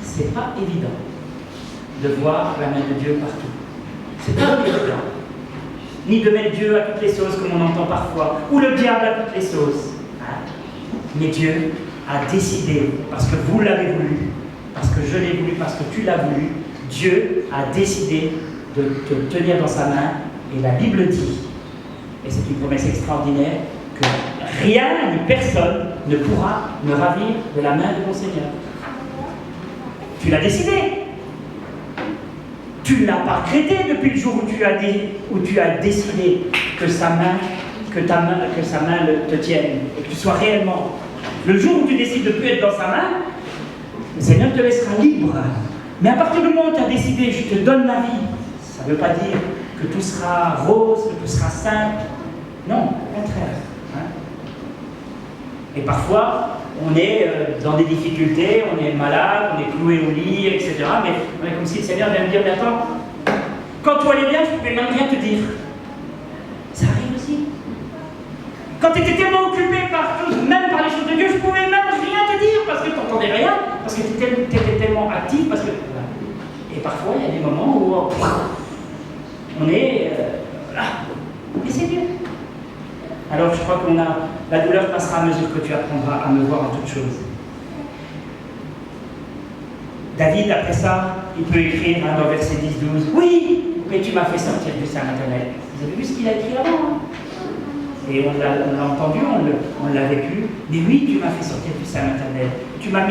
C'est pas évident de voir la main de Dieu partout. C'est pas évident. Ni de mettre Dieu à toutes les sauces comme on entend parfois, ou le diable à toutes les sauces. Mais Dieu a décidé, parce que vous l'avez voulu, parce que je l'ai voulu, parce que tu l'as voulu, Dieu a décidé de te tenir dans sa main, et la Bible dit, et c'est une promesse extraordinaire, que rien ni personne ne pourra me ravir de la main de mon Seigneur. Tu l'as décidé. Tu ne l'as pas créé depuis le jour où tu as décidé que sa main te tienne, et que tu sois réellement. Le jour où tu décides de ne plus être dans sa main, le Seigneur te laissera libre. Mais à partir du moment où tu as décidé, je te donne ma vie, ça ne veut pas dire que tout sera rose, que tout sera simple. Non, au contraire. Et parfois, on est dans des difficultés, on est malade, on est cloué au lit, etc. Mais on est comme si le Seigneur vient me dire, mais attends, quand tout allait bien, je ne pouvais même rien te dire. Ça arrive aussi. Quand tu étais tellement occupé même par les choses de Dieu, je ne pouvais même rien te dire parce que tu n'entendais rien, parce que tu étais tellement actif, parce que... Et parfois, il y a des moments où on est... là. Et c'est Dieu. Alors je crois la douleur passera à mesure que tu apprendras à me voir en toutes choses. David, après ça, il peut écrire dans verset 10-12, oui, mais tu m'as fait sortir du sein maternel. Vous avez vu ce qu'il a écrit avant? Et on l'a entendu, on l'a vécu. Mais oui, tu m'as fait sortir du sein maternel. Tu m'as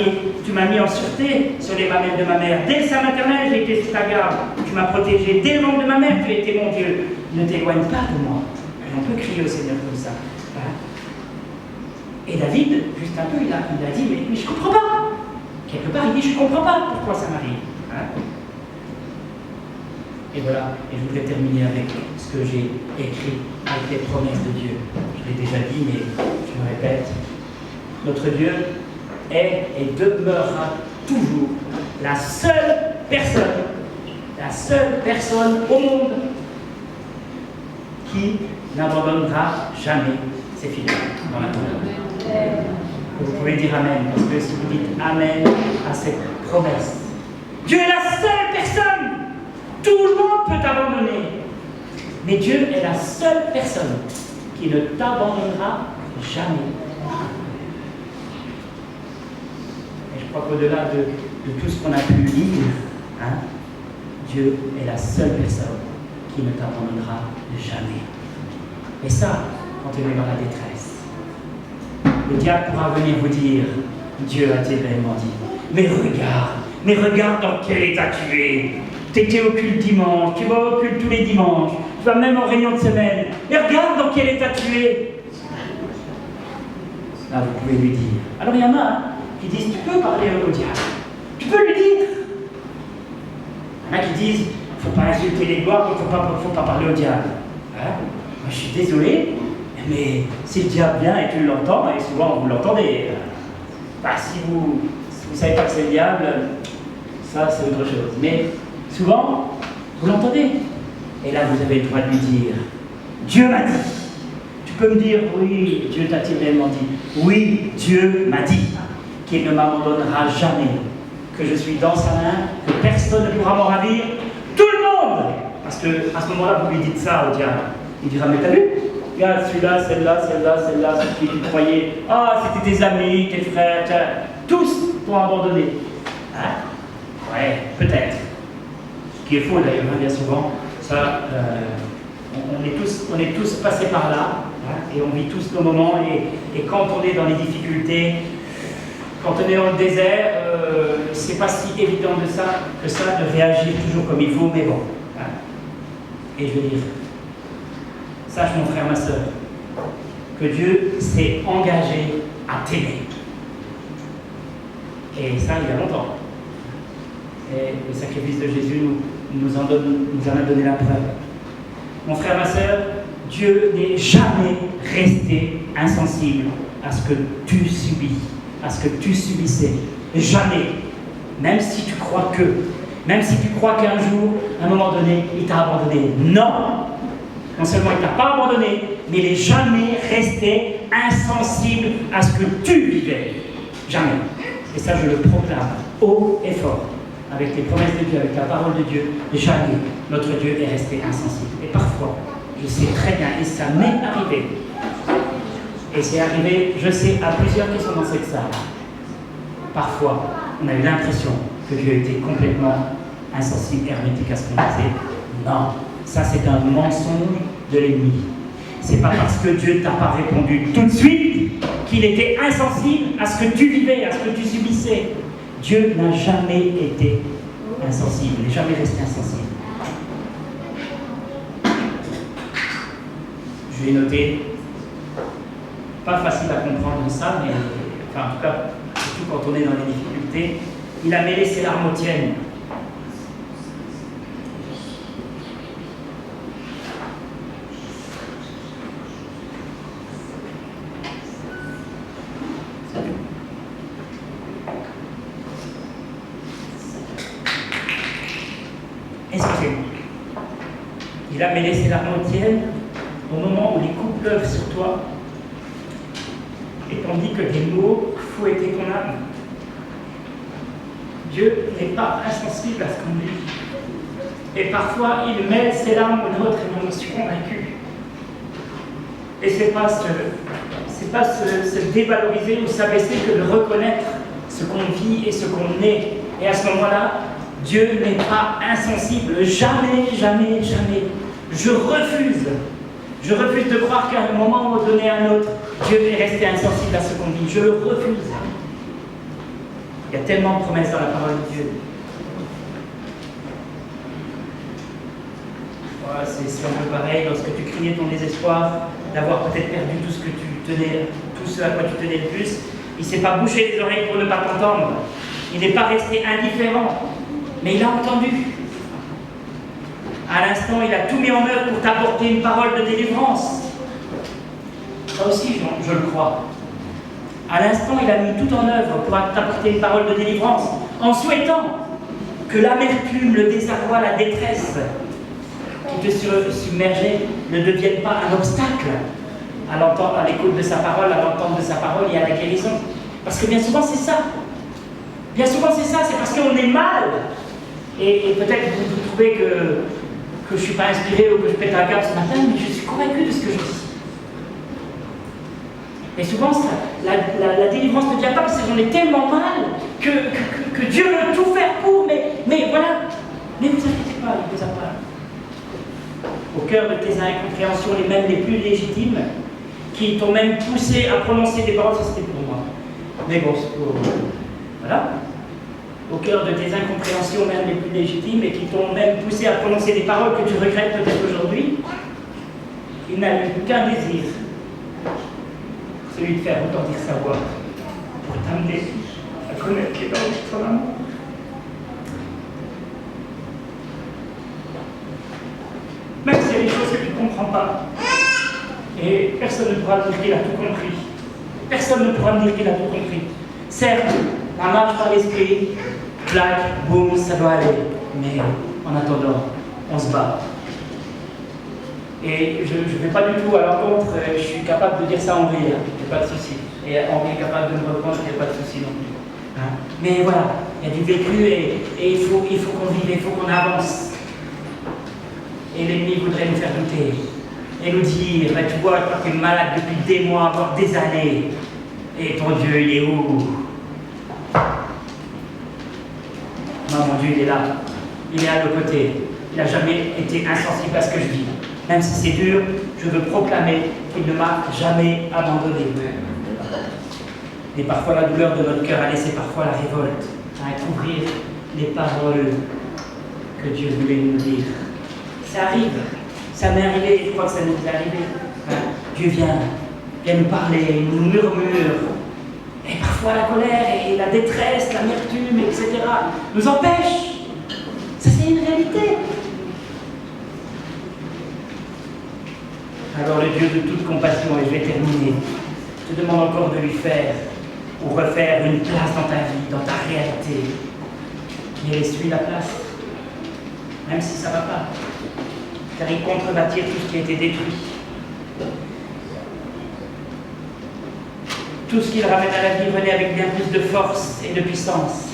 mis en sûreté sur les mamelles de ma mère. Dès le sein maternel, j'ai été sous ta garde. Tu m'as protégé. Dès le ventre de ma mère, tu as été mon Dieu. Ne t'éloigne pas de moi. On peut crier au Seigneur comme ça. Et David, juste un peu, il a dit, mais je ne comprends pas. Quelque part, il dit, je ne comprends pas pourquoi ça m'arrive. Et voilà, et je voudrais terminer avec ce que j'ai écrit, avec les promesses de Dieu. Je l'ai déjà dit, mais je me répète. Notre Dieu est et demeurera toujours la seule personne au monde qui n'abandonnera jamais ses fidèles dans la tombe. Vous pouvez dire Amen, parce que si vous dites Amen à cette promesse, Dieu est la seule personne. Tout le monde peut t'abandonner, mais Dieu est la seule personne qui ne t'abandonnera jamais. crois qu'au-delà de tout ce qu'on a pu lire, hein, Dieu est la seule personne qui ne t'abandonnera jamais. Et ça, quand on est dans la détresse, le diable pourra venir vous dire, Dieu a-t-il réellement dit, mais regarde dans quel état tu es. Tu étais au culte dimanche, tu vas au culte tous les dimanches, tu vas même en réunion de semaine, mais regarde dans quel état tu es. Là, vous pouvez lui dire. Alors il y en a qui disent, tu peux parler au diable, tu peux lui dire. Il y en a qui disent, il ne faut pas insulter les gloires, il ne faut pas parler au diable. Hein? Moi, je suis désolé, mais si le diable vient et tu l'entends, et souvent vous l'entendez, si vous ne savez pas que c'est le diable, ça c'est autre chose. Mais souvent, vous l'entendez. Et là, vous avez le droit de lui dire, Dieu m'a dit. Tu peux me dire, oui, Dieu t'a-t-il réellement dit? Oui, Dieu m'a dit qu'il ne m'abandonnera jamais, que je suis dans sa main, que personne ne pourra m'en ravir, tout le monde. Parce qu'à ce moment-là, vous lui dites ça au diable. Il dira, mais t'as vu? Regarde, celui-là, celle-là, celui qui croyait, c'était tes amis, tes frères, tous t'ont abandonné. Hein? Ouais, peut-être. Ce qui est faux d'ailleurs, bien souvent. Ça, on est tous passés par là, hein, et on vit tous nos moments, et quand on est dans les difficultés, quand on est dans le désert, c'est pas si évident que ça de réagir toujours comme il faut, mais bon. Hein. Et je veux dire, sache mon frère, ma soeur, que Dieu s'est engagé à t'aimer. Et ça, il y a longtemps. Et le sacrifice de Jésus nous en a donné la preuve. Mon frère, ma soeur, Dieu n'est jamais resté insensible à ce que tu subis, à ce que tu subissais. Jamais. Même si tu crois qu'un jour, à un moment donné, il t'a abandonné. Non! Non seulement il ne t'a pas abandonné, mais il n'est jamais resté insensible à ce que tu vivais. Jamais. Et ça, je le proclame haut et fort. Avec les promesses de Dieu, avec la parole de Dieu, jamais notre Dieu est resté insensible. Et parfois, je sais très bien, et ça m'est arrivé, et c'est arrivé, je sais, à plusieurs qui sont dans cette salle. Parfois, on a eu l'impression que Dieu était complètement insensible, hermétique à ce qu'on disait. Non, ça c'est un mensonge de l'ennemi. C'est pas parce que Dieu ne t'a pas répondu tout de suite qu'il était insensible à ce que tu vivais, à ce que tu subissais. Dieu n'a jamais été insensible, il n'est jamais resté insensible. Je vais noter, pas facile à comprendre ça, mais en tout cas, surtout quand on est dans les difficultés, il a mêlé ses larmes aux tiennes. Excusez-moi. Il a mêlé ses larmes aux tiennes au moment où les coups pleuvent sur toi, et tandis que des mots fouettaient ton âme. Dieu n'est pas insensible à ce qu'on dit. Et parfois, il mêle ses larmes aux nôtres et on en suis convaincu. Et c'est pas se dévaloriser ou s'abaisser que de reconnaître ce qu'on vit et ce qu'on est. Et à ce moment-là, Dieu n'est pas insensible. Jamais, jamais, jamais. Je refuse de croire qu'à un moment donné à un autre, Dieu est resté insensible à ce qu'on vit. Je le refuse. Il y a tellement de promesses dans la parole de Dieu. Voilà, c'est un peu pareil lorsque tu criais ton désespoir d'avoir peut-être perdu tout ce que tu tenais, tout ce à quoi tu tenais le plus. Il ne s'est pas bouché les oreilles pour ne pas t'entendre. Il n'est pas resté indifférent, mais il a entendu. À l'instant, il a tout mis en œuvre pour t'apporter une parole de délivrance. Ça aussi, je le crois. À l'instant, il a mis tout en œuvre pour t'apporter une parole de délivrance, en souhaitant que l'amertume, le désarroi, la détresse qui te submergeait ne deviennent pas un obstacle à l'écoute de sa parole, à l'entente de sa parole et à la guérison. Parce que bien souvent, c'est ça. Bien souvent, c'est ça, c'est parce qu'on est mal. Et peut-être que vous trouvez que je ne suis pas inspiré ou que je pète un câble ce matin, mais je suis convaincu de ce que je dis. Et souvent, la délivrance ne vient pas parce que j'en ai tellement mal que Dieu veut tout faire pour, mais voilà. Ne vous inquiétez pas, il vous a pas. Au cœur de tes incompréhensions, les mêmes les plus légitimes, qui t'ont même poussé à prononcer des paroles, ça c'était pour moi. Mais bon, c'est pour... Voilà. Au cœur de tes incompréhensions, même les plus légitimes, et qui t'ont même poussé à prononcer des paroles que tu regrettes peut-être aujourd'hui, il n'a eu qu'un désir, celui de faire retentir sa voix, pour t'amener à connaître les dents de ton amour. Même s'il y a des choses que tu ne comprends pas, et personne ne pourra te dire qu'il a tout compris. Personne ne pourra me dire qu'il a tout compris. Certes, la marche par l'esprit, clac, boum, ça doit aller. Mais en attendant, on se bat. Et je ne vais pas du tout à l'encontre, je suis capable de dire ça en rire, il n'y a pas de souci. Et Henri est capable de me reprendre, il n'y a pas de souci non plus. Hein? Mais voilà, il y a du vécu et il faut qu'on vive, il faut qu'on avance. Et l'ennemi voudrait nous faire douter et nous dire, bah, tu vois, toi tu es malade depuis des mois, voire des années, et ton Dieu il est où? Non, mon Dieu il est là, il est à nos côtés, il n'a jamais été insensible à ce que je vis. Même si c'est dur, je veux proclamer qu'il ne m'a jamais abandonné. Et parfois la douleur de notre cœur a laissé parfois la révolte à couvrir les paroles que Dieu voulait nous dire. Ça arrive, ça m'est arrivé, je crois que ça nous est arrivé. Dieu vient nous parler, il nous murmure. Et parfois la colère et la détresse, l'amertume, etc. nous empêchent. Ça c'est une réalité. Alors le Dieu de toute compassion, et je vais terminer, je te demande encore de lui faire ou refaire une place dans ta vie, dans ta réalité. Mais laisse-lui la place, même si ça ne va pas. Car il compte rebâtir tout ce qui a été détruit. Tout ce qu'il ramène à la vie venait avec bien plus de force et de puissance.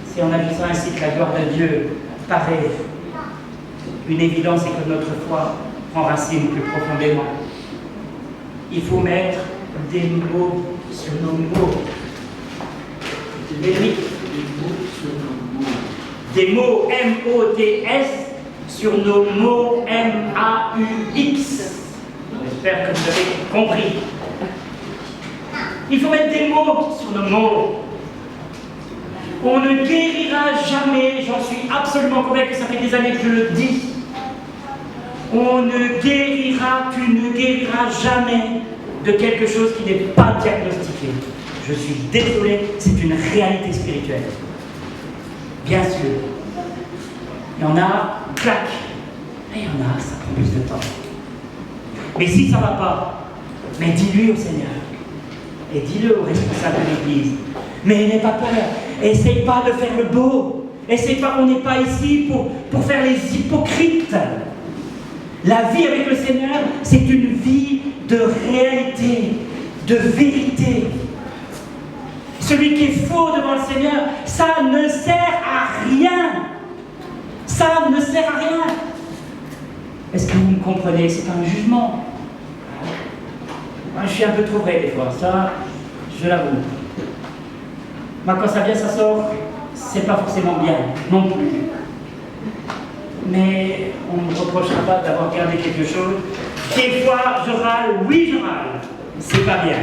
C'est en agissant ainsi que la gloire de Dieu paraît. Une évidence est que notre foi prend racine plus profondément. Il faut mettre des mots sur nos mots. Des mots M-O-T-S sur nos mots M-A-U-X. J'espère que vous avez compris. Il faut mettre des mots sur nos mots. On ne guérira jamais, j'en suis absolument convaincu, ça fait des années que je le dis. On ne guérira, tu ne guériras jamais de quelque chose qui n'est pas diagnostiqué. Je suis désolé, c'est une réalité spirituelle. Bien sûr. Il y en a, clac. Et il y en a, ça prend plus de temps. Mais si ça ne va pas, mais dis-lui au Seigneur. Et dis-le aux responsables de l'Église. Mais n'aie pas peur. Essaye pas de faire le beau. Essaye pas, on n'est pas ici pour faire les hypocrites. La vie avec le Seigneur, c'est une vie de réalité, de vérité. Celui qui est faux devant le Seigneur, ça ne sert à rien. Ça ne sert à rien. Est-ce que vous me comprenez? C'est pas un jugement. Moi, je suis un peu trop vrai des fois, ça, je l'avoue. Moi, quand ça vient, ça sort, c'est pas forcément bien, non plus. Mais on ne me reprochera pas d'avoir gardé quelque chose. Des fois, je râle, oui, je râle. C'est pas bien.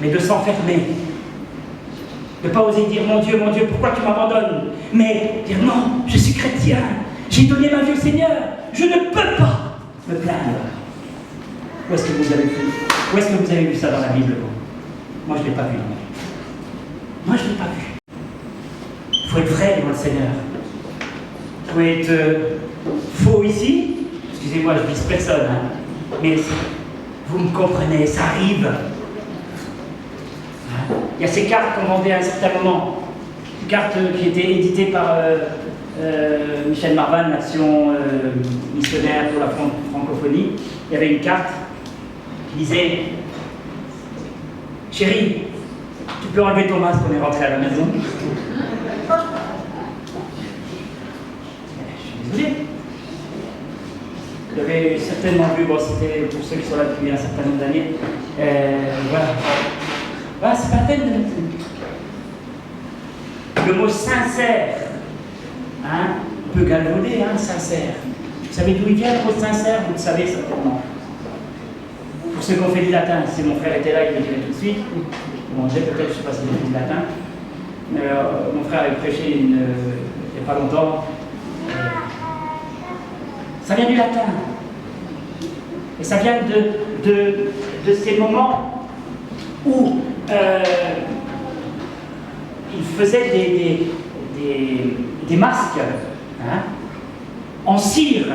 Mais de s'enfermer, de ne pas oser dire mon Dieu, pourquoi tu m'abandonnes? Mais dire non, je suis chrétien, j'ai donné ma vie au Seigneur, je ne peux pas me plaindre. Où est-ce que vous avez vu? Où est-ce que vous avez vu ça dans la Bible? Moi, je ne l'ai pas vu. Moi, je ne l'ai pas vu. Il faut être vrai devant le Seigneur. Il faut être faux ici. Excusez-moi, je ne vise personne. Hein. Mais vous me comprenez, ça arrive. Hein? Il y a ces cartes qu'on vendait à un certain moment. Une carte qui était éditée par Michel Marvan, l'Action missionnaire pour la francophonie. Il y avait une carte qui disait « Chérie, tu peux enlever ton masque, on est rentré à la maison. » Je suis désolé. Il y avait certainement vu, bon, c'était pour ceux qui sont là depuis un certain nombre d'années. Voilà. Voilà, c'est pas la peine de... Le mot sincère, hein, peut galvauder, hein, sincère. Vous savez d'où il vient le mot sincère? Vous le savez certainement. Pour ceux qui ont fait du latin, si mon frère était là, il le dirait tout de suite. Bon, peut-être, je ne sais pas s'il a fait du latin. Mais mon frère avait prêché il n'y a pas longtemps. Ça vient du latin. Et ça vient de ces moments où il faisait des masques, hein, en cire.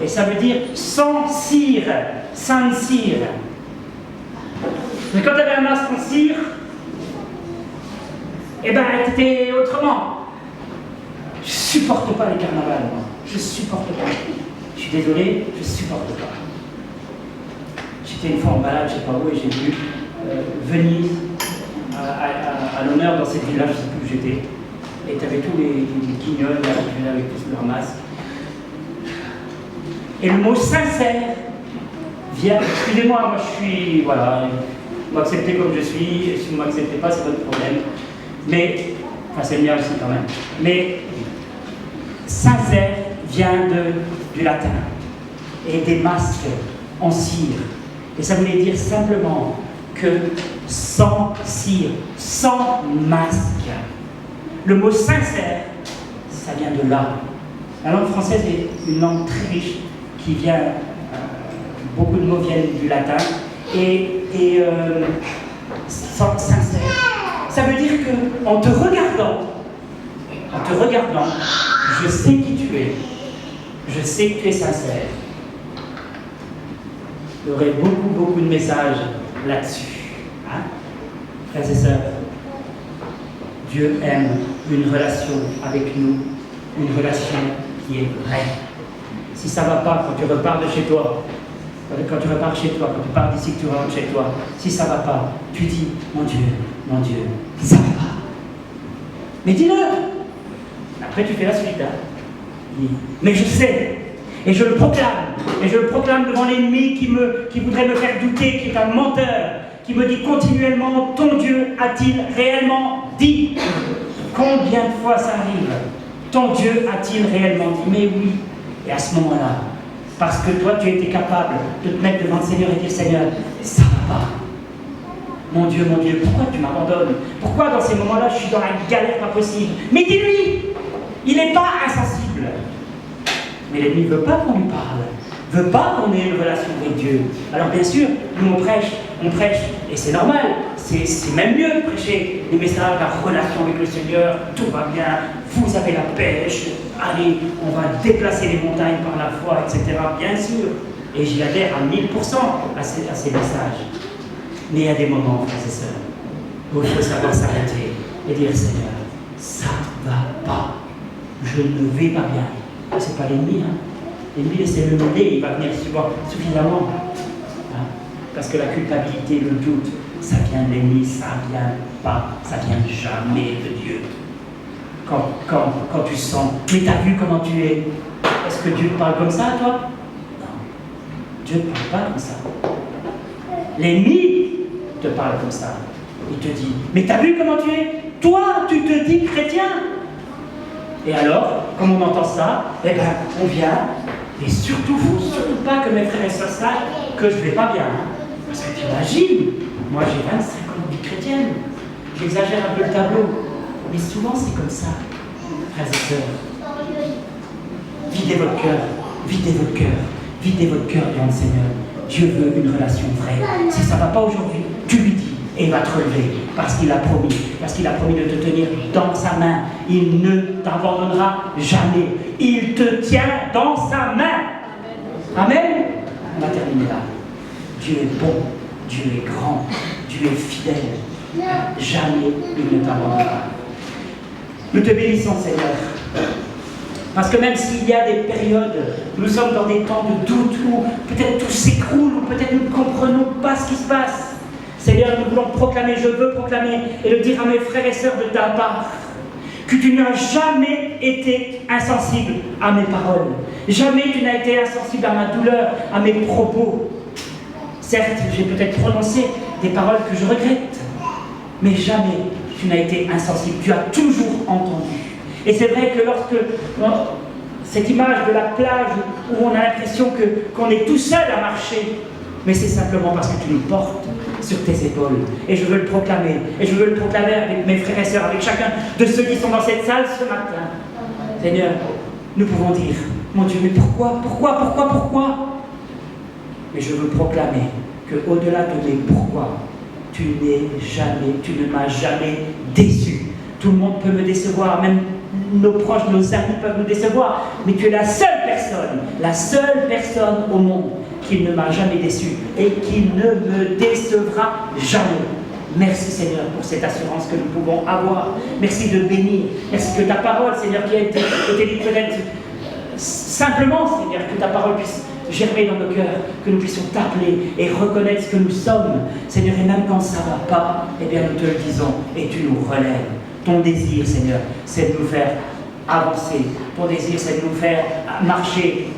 Et ça veut dire sans cire, sans cire. Mais quand tu avais un masque en cire, eh ben, c'était autrement. Je supporte pas les carnavals, moi. Je supporte pas. Je suis désolé, je supporte pas. J'étais une fois en balade, je sais pas où, et j'ai vu Venise à l'honneur dans cette ville-là, je sais plus où j'étais. Et tu avais tous les guignols là, qui venaient avec tous leurs masques. Et le mot sincère vient. Excusez-moi, moi je suis. Voilà, vous m'acceptez comme je suis, et si vous ne m'acceptez pas, c'est votre problème. Mais. Enfin, c'est le mien aussi quand même. Mais. Sincère vient du latin. Et des masques en cire. Et ça voulait dire simplement que sans cire, sans masque. Le mot sincère, ça vient de là. La langue française est une langue très riche qui vient, beaucoup de mots viennent du latin, et sincère. Ça veut dire qu'en te regardant, je sais qui tu es, je sais que tu es sincère. Il y aurait beaucoup de messages là-dessus. Hein? Frères et sœurs, Dieu aime une relation avec nous, une relation qui est vraie. Si ça ne va pas quand tu repars de chez toi, quand tu pars d'ici que tu rentres chez toi, si ça ne va pas, tu dis, mon Dieu, ça ne va pas. Mais dis-le. Après tu fais la suite. Hein? Mais je sais, et je le proclame devant l'ennemi qui voudrait me faire douter, qui est un menteur, qui me dit continuellement, ton Dieu a-t-il réellement dit? Combien de fois ça arrive? Ton Dieu a-t-il réellement dit? Mais oui. Et à ce moment-là, parce que toi tu étais capable de te mettre devant le Seigneur et dire, Seigneur, ça ne va pas. Mon Dieu, pourquoi tu m'abandonnes? Pourquoi dans ces moments-là je suis dans la galère pas possible? Mais dis-lui, il n'est pas insensible. Mais l'ennemi ne veut pas qu'on lui parle, ne veut pas qu'on ait une relation avec Dieu. Alors bien sûr, nous on prêche, et c'est normal, c'est même mieux de prêcher des messages, la relation avec le Seigneur, tout va bien, vous avez la pêche, allez, on va déplacer les montagnes par la foi, etc. Bien sûr, et j'y adhère à 1000% à ces messages. Mais il y a des moments, frères et sœurs, où il faut savoir s'arrêter et dire, Seigneur, ça ne va pas, je ne vais pas bien. C'est pas l'ennemi, hein. L'ennemi, laissez-le mener, il va venir suffisamment. Hein. Parce que la culpabilité, le doute, ça vient de l'ennemi, ça vient pas, ça vient jamais de Dieu. Quand tu sens, mais t'as vu comment tu es? Est-ce que Dieu te parle comme ça à toi? Non. Dieu ne te parle pas comme ça. L'ennemi te parle comme ça. Il te dit, mais t'as vu comment tu es? Toi, tu te dis chrétien. Et alors, comme on entend ça, eh ben, on vient, et surtout pas que mes frères et sœurs sachent que je ne vais pas bien. Hein. Parce que t'imagines, moi j'ai 25 ans de vie chrétienne, j'exagère un peu le tableau, mais souvent c'est comme ça, frères et sœurs. Videz votre cœur devant le Seigneur. Dieu veut une relation vraie. Si ça ne va pas aujourd'hui, tu lui dis. Et il va te relever, parce qu'il a promis de te tenir dans sa main. Il ne t'abandonnera jamais. Il te tient dans sa main. Amen. On va terminer là. Dieu est bon, Dieu est grand, Dieu est fidèle. Jamais il ne t'abandonnera. Nous te bénissons, Seigneur. Parce que même s'il y a des périodes, nous sommes dans des temps de doute où peut-être tout s'écroule, ou peut-être nous ne comprenons pas ce qui se passe. Seigneur, nous voulons proclamer, je veux proclamer et le dire à mes frères et sœurs de ta part, que tu n'as jamais été insensible à mes paroles. Jamais tu n'as été insensible à ma douleur, à mes propos. Certes, j'ai peut-être prononcé des paroles que je regrette, mais jamais tu n'as été insensible. Tu as toujours entendu. Et c'est vrai que lorsque cette image de la plage où on a l'impression qu'on est tout seul à marcher, mais c'est simplement parce que tu nous portes sur tes épaules. Et je veux le proclamer. Et je veux le proclamer avec mes frères et sœurs, avec chacun de ceux qui sont dans cette salle ce matin. Seigneur, nous pouvons dire, mon Dieu, mais pourquoi? Mais je veux proclamer qu'au-delà de mes pourquoi, tu ne m'as jamais déçu. Tout le monde peut me décevoir, même nos proches, nos amis peuvent nous décevoir, mais tu es la seule personne au monde qui ne m'a jamais déçu et qui ne me décevra jamais. Merci Seigneur pour cette assurance que nous pouvons avoir. Merci de bénir. Merci que ta parole, Seigneur, qui a été dite peut-être simplement, Seigneur, que ta parole puisse germer dans nos cœurs, que nous puissions t'appeler et reconnaître ce que nous sommes. Seigneur, et même quand ça ne va pas, eh bien nous te le disons et tu nous relèves. Ton désir, Seigneur, c'est de nous faire avancer. Ton désir, c'est de nous faire marcher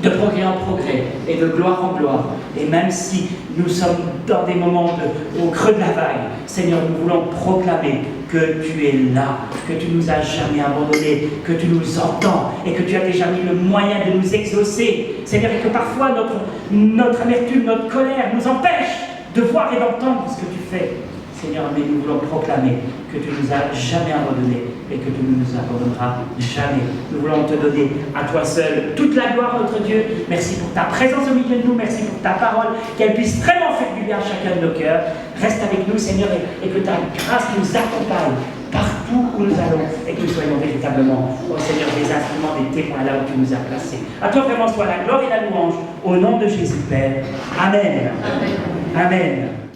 de progrès en progrès et de gloire en gloire. Et même si nous sommes dans des moments au creux de la vague, Seigneur, nous voulons proclamer que tu es là, que tu nous as jamais abandonnés, que tu nous entends et que tu as déjà mis le moyen de nous exaucer. Seigneur, et que parfois notre amertume, notre colère nous empêche de voir et d'entendre ce que tu fais. Seigneur, mais nous voulons proclamer que tu nous as jamais abandonnés et que tu ne nous abandonneras jamais. Nous voulons te donner à toi seul toute la gloire, notre Dieu. Merci pour ta présence au milieu de nous. Merci pour ta parole, qu'elle puisse vraiment faire du bien à chacun de nos cœurs. Reste avec nous, Seigneur, et que ta grâce nous accompagne partout où nous allons et que nous soyons véritablement, ô Seigneur, des instruments, des témoins là où tu nous as placés. À toi vraiment soit la gloire et la louange. Au nom de Jésus, Père. Amen. Amen. Amen.